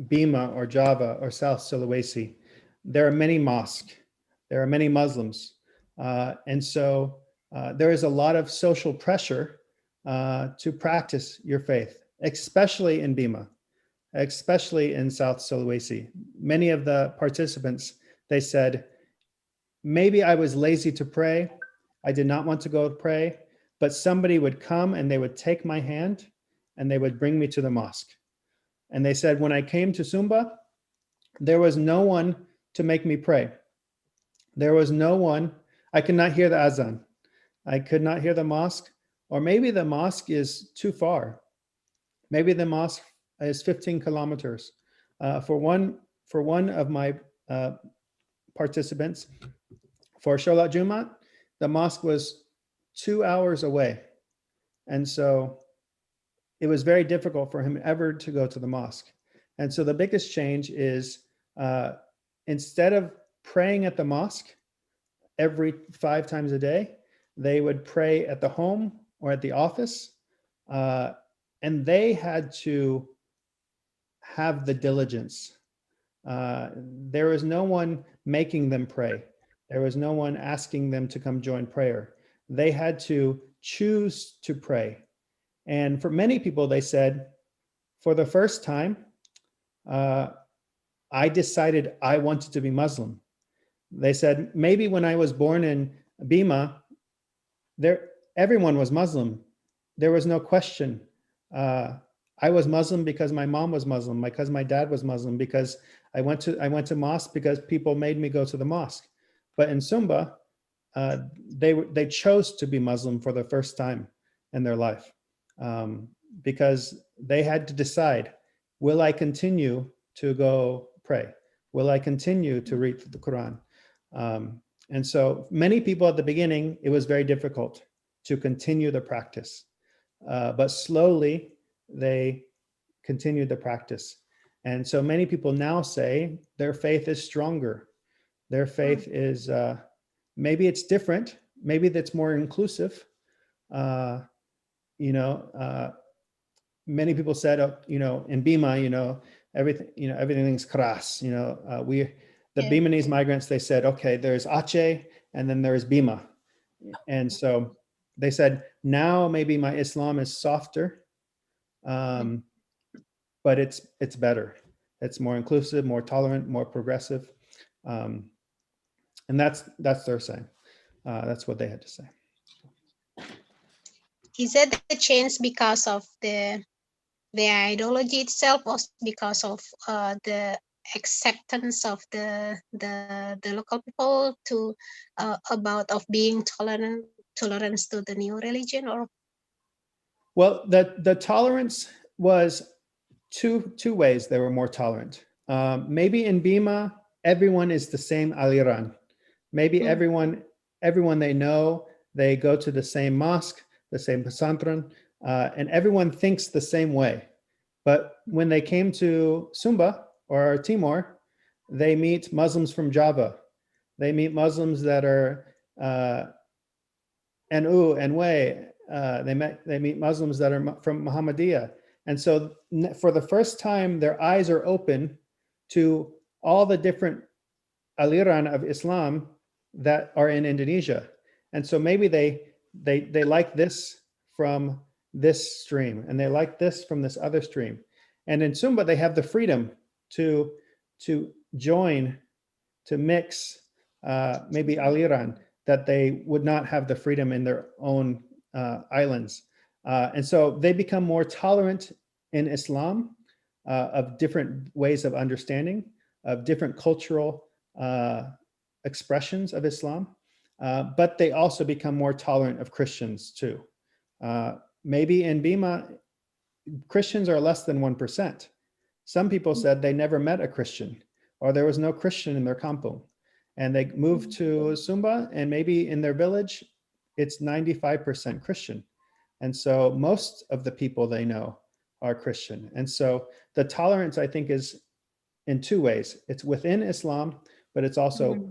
Bima or Java or South Sulawesi, there are many mosques, there are many Muslims. And so there is a lot of social pressure to practice your faith, especially in Bima, especially in South Sulawesi. Many of the participants, they said, maybe I was lazy to pray. I did not want to go pray, but somebody would come and they would take my hand and they would bring me to the mosque. And they said, when I came to Sumba, there was no one to make me pray. There was no one. I could not hear the azan. I could not hear the mosque, or maybe the mosque is too far. Maybe the mosque is 15 kilometers. For one of my participants, for Sholat Jum'at, the mosque was 2 hours away. And so it was very difficult for him ever to go to the mosque. And so the biggest change is instead of praying at the mosque every 5 times a day, they would pray at the home or at the office. And they had to have the diligence. There was no one making them pray. There was no one asking them to come join prayer. They had to choose to pray. And for many people, they said, for the first time, I decided I wanted to be Muslim. They said, maybe when I was born in Bima, everyone was Muslim. There was no question. I was Muslim because my mom was Muslim, because my dad was Muslim, because I went to mosque because people made me go to the mosque. But in Sumba, they chose to be Muslim for the first time in their life, because they had to decide, will I continue to go pray? Will I continue to read the Quran? And so many people at the beginning, it was very difficult to continue the practice, but slowly they continued the practice. And so many people now say their faith is stronger. Their faith is, maybe it's different. Maybe that's more inclusive. Many people said, in Bima, everything's keras. The Bimanese migrants, they said, okay, there's Aceh and then there's Bima. And so they said, now maybe my Islam is softer, but it's better. It's more inclusive, more tolerant, more progressive. And that's their saying. That's what they had to say. Is that the change because of the ideology itself, or because of the acceptance of the local people to of being tolerance to the new religion? Or well, the tolerance was two ways. They were more tolerant. Maybe in Bima, everyone is the same aliran. Maybe everyone they know, they go to the same mosque, the same pesantren, and everyone thinks the same way. But when they came to Sumba or Timor, they meet Muslims from Java. They meet Muslims that are NU and Way. They meet Muslims that are from Muhammadiyah. And so for the first time, their eyes are open to all the different aliran of Islam that are in Indonesia. And so maybe they like this from this stream, and they like this from this other stream. And in Sumba, they have the freedom to join, to mix maybe aliran that they would not have the freedom in their own islands. And so they become more tolerant in Islam of different ways of understanding, of different cultural expressions of Islam, but they also become more tolerant of Christians too. Maybe in Bima, Christians are less than 1%. Some people said they never met a Christian, or there was no Christian in their kampung. And they moved to Sumba, and maybe in their village, it's 95% Christian. And so most of the people they know are Christian. And so the tolerance, I think, is in two ways. It's within Islam, but it's also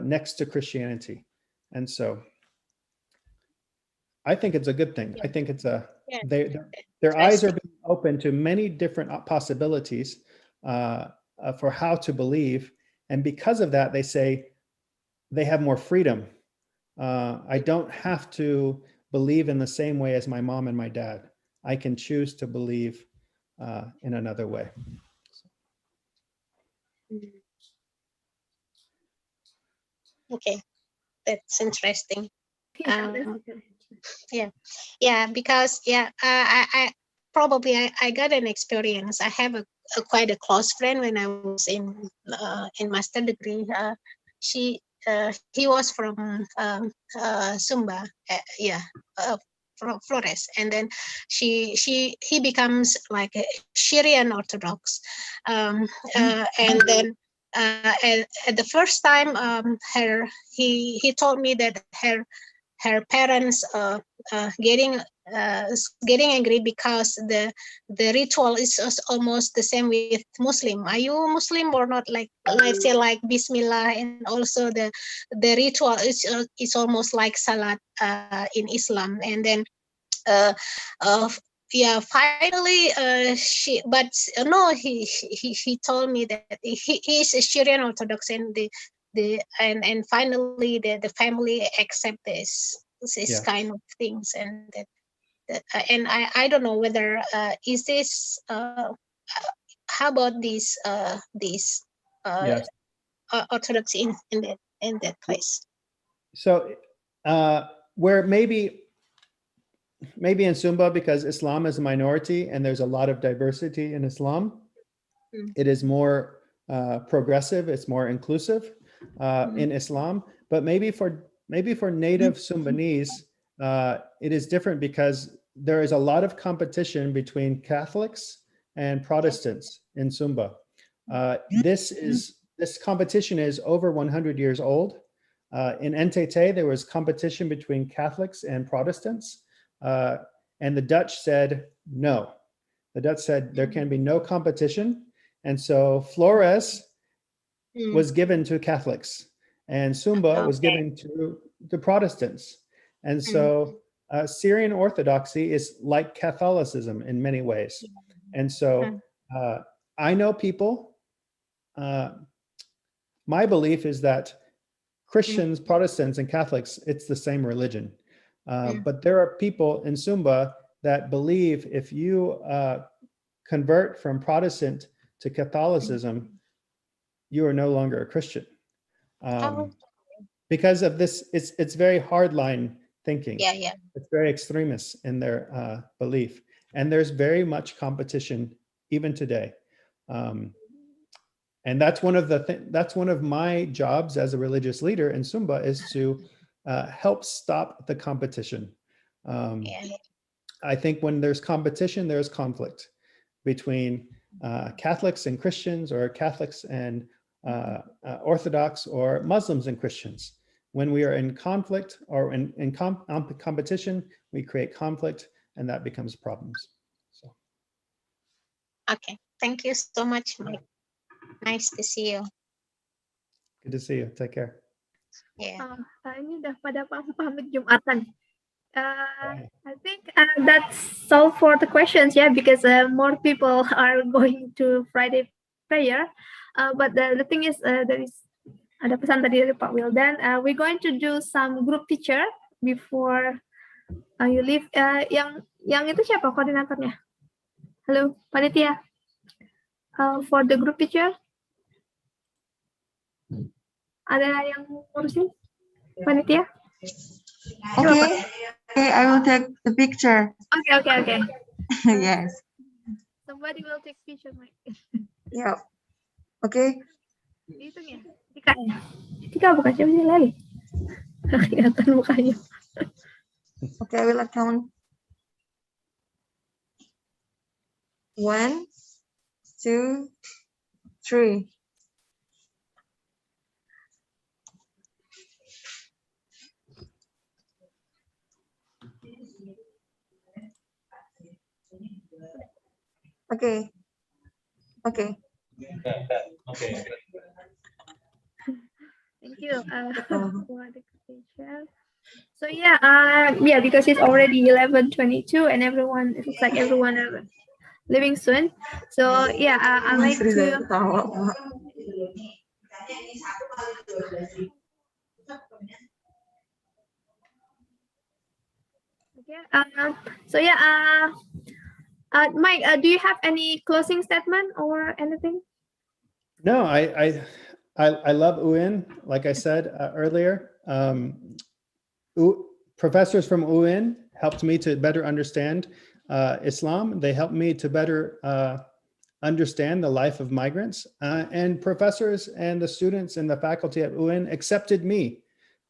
next to Christianity. And so I think it's a good thing. I think it's their eyes are being open to many different possibilities for how to believe. And because of that, they say they have more freedom. I don't have to believe in the same way as my mom and my dad. I can choose to believe in another way. okay, that's interesting. Because I probably I got an experience. I have a quite a close friend when I was in master degree. He was from Sumba, from Flores, and then he becomes like a Syrian Orthodox, and then at the first time he told me that her parents getting angry because the ritual is almost the same with Muslim. Are you Muslim or not? Like let's say like Bismillah, and also the ritual is almost like Salat in Islam. And then finally he told me that he is a Syrian Orthodox, and and finally the family accept this kind of things. And and I don't know whether is this how about this Yes. orthodoxy in that place. So where maybe in Sumba, because Islam is a minority and there's a lot of diversity in Islam, it is more progressive, it's more inclusive in Islam. But maybe for native Sumbanese, it is different because there is a lot of competition between Catholics and Protestants in Sumba. This competition is over 100 years old. In NTT, there was competition between Catholics and Protestants, and the Dutch said no. The Dutch said there can be no competition, and so Flores was given to Catholics, and Sumba was given to the Protestants. And so Syrian Orthodoxy is like Catholicism in many ways. And so I know people, my belief is that Christians, Protestants, and Catholics, it's the same religion. But there are people in Sumba that believe if you convert from Protestant to Catholicism, you are no longer a Christian. Because of this, it's very hardline thinking. It's very extremist in their belief. And there's very much competition even today. And that's one of my jobs as a religious leader in Sumba, is to help stop the competition. I think when there's competition, there's conflict between Catholics and Christians, or Catholics and Orthodox, or Muslims and Christians. When we are in conflict or in competition, we create conflict, and that becomes problems. So. Okay, thank you so much, Mike. Nice to see you. Good to see you. Take care. Yeah. Ini udah pada pamit Jumatan. I think that's all for the questions, because more people are going to Friday prayer. But the thing is, ada pesan tadi dari Pak Wildan. We're going to do some group picture before you leave. Yang itu siapa koordinatornya? Halo, panitia. For the group picture, ada yang ngurusin panitia? Okay, I will take the picture. Okay. Yes. Somebody will take picture, Mike. Yeah. Okay. Dihitung ya? Tika bukan siapa sih, Lali? Kelihatan mukanya. Okay, I will count. 1, 2, 3. Okay. Okay. Thank you for the picture. So because it's already 11:22 and it looks like everyone is leaving soon. So I like to. Mike, do you have any closing statement or anything? No, I love Uin. Like I said earlier, professors from Uin helped me to better understand Islam. They helped me to better understand the life of migrants, and professors and the students in the faculty at Uin accepted me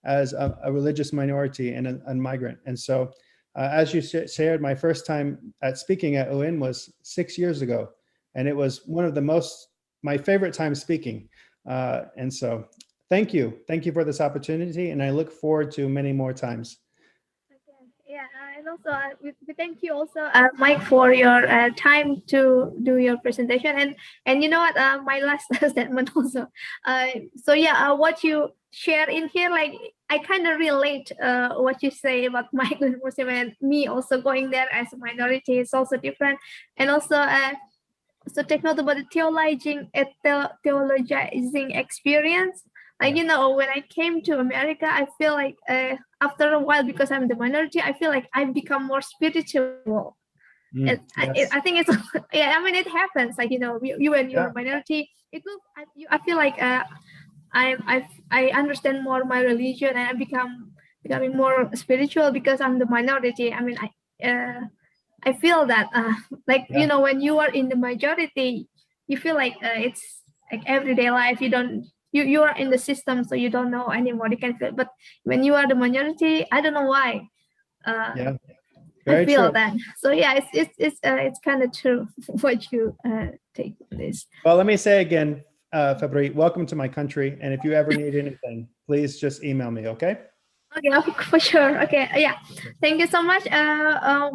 as a religious minority and a migrant. And so, as you shared, my first time speaking at Uin was 6 years ago, and it was one of my favorite times speaking. And so, thank you for this opportunity, and I look forward to many more times. And also we thank you also, Mike, for your time to do your presentation. And you know what, my last statement also. What you share in here, like I kind of relate what you say about migrant Muslim, and me also going there as a minority is also different. And also so take note about the theologizing experience. Like, when I came to America, I feel like after a while, because I'm the minority, I feel like I've become more spiritual. Yes. I think it's yeah. I mean, it happens. Like, you know, you when you're a minority, it will. I feel like I understand more my religion, and I becoming more spiritual because I'm the minority. I mean, I feel that like, you know, when you are in the majority, you feel like it's like everyday life. You are in the system, so you don't know anymore. You can feel, but when you are the minority, I don't know why. I feel that. So yeah, it's kind of true what you take on this. Well, let me say again, Febri, welcome to my country. And if you ever need anything, please just email me, okay? Okay, for sure. Okay, yeah. Thank you so much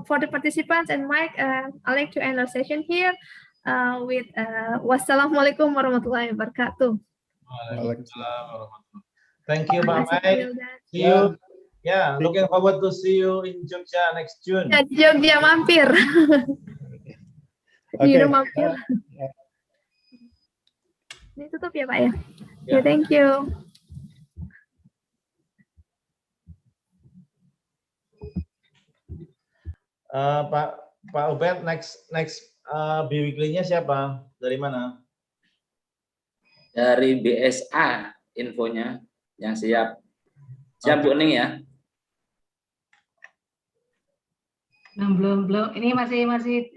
for the participants. And Mike, I'd like to end our session here with wassalamualaikum warahmatullahi wabarakatuh. Thank you, Pak Mike. See you. Yeah, looking forward to see you in Jogja next June. Ya, Jogja mampir. Okay. Mampir. Ini tutup ya, Pak ya? Yeah, thank you. Pak Ubed, next biweekly-nya siapa? Dari mana? Dari BSA infonya yang siap. Siap Bu Ning ya? Belum. Ini masih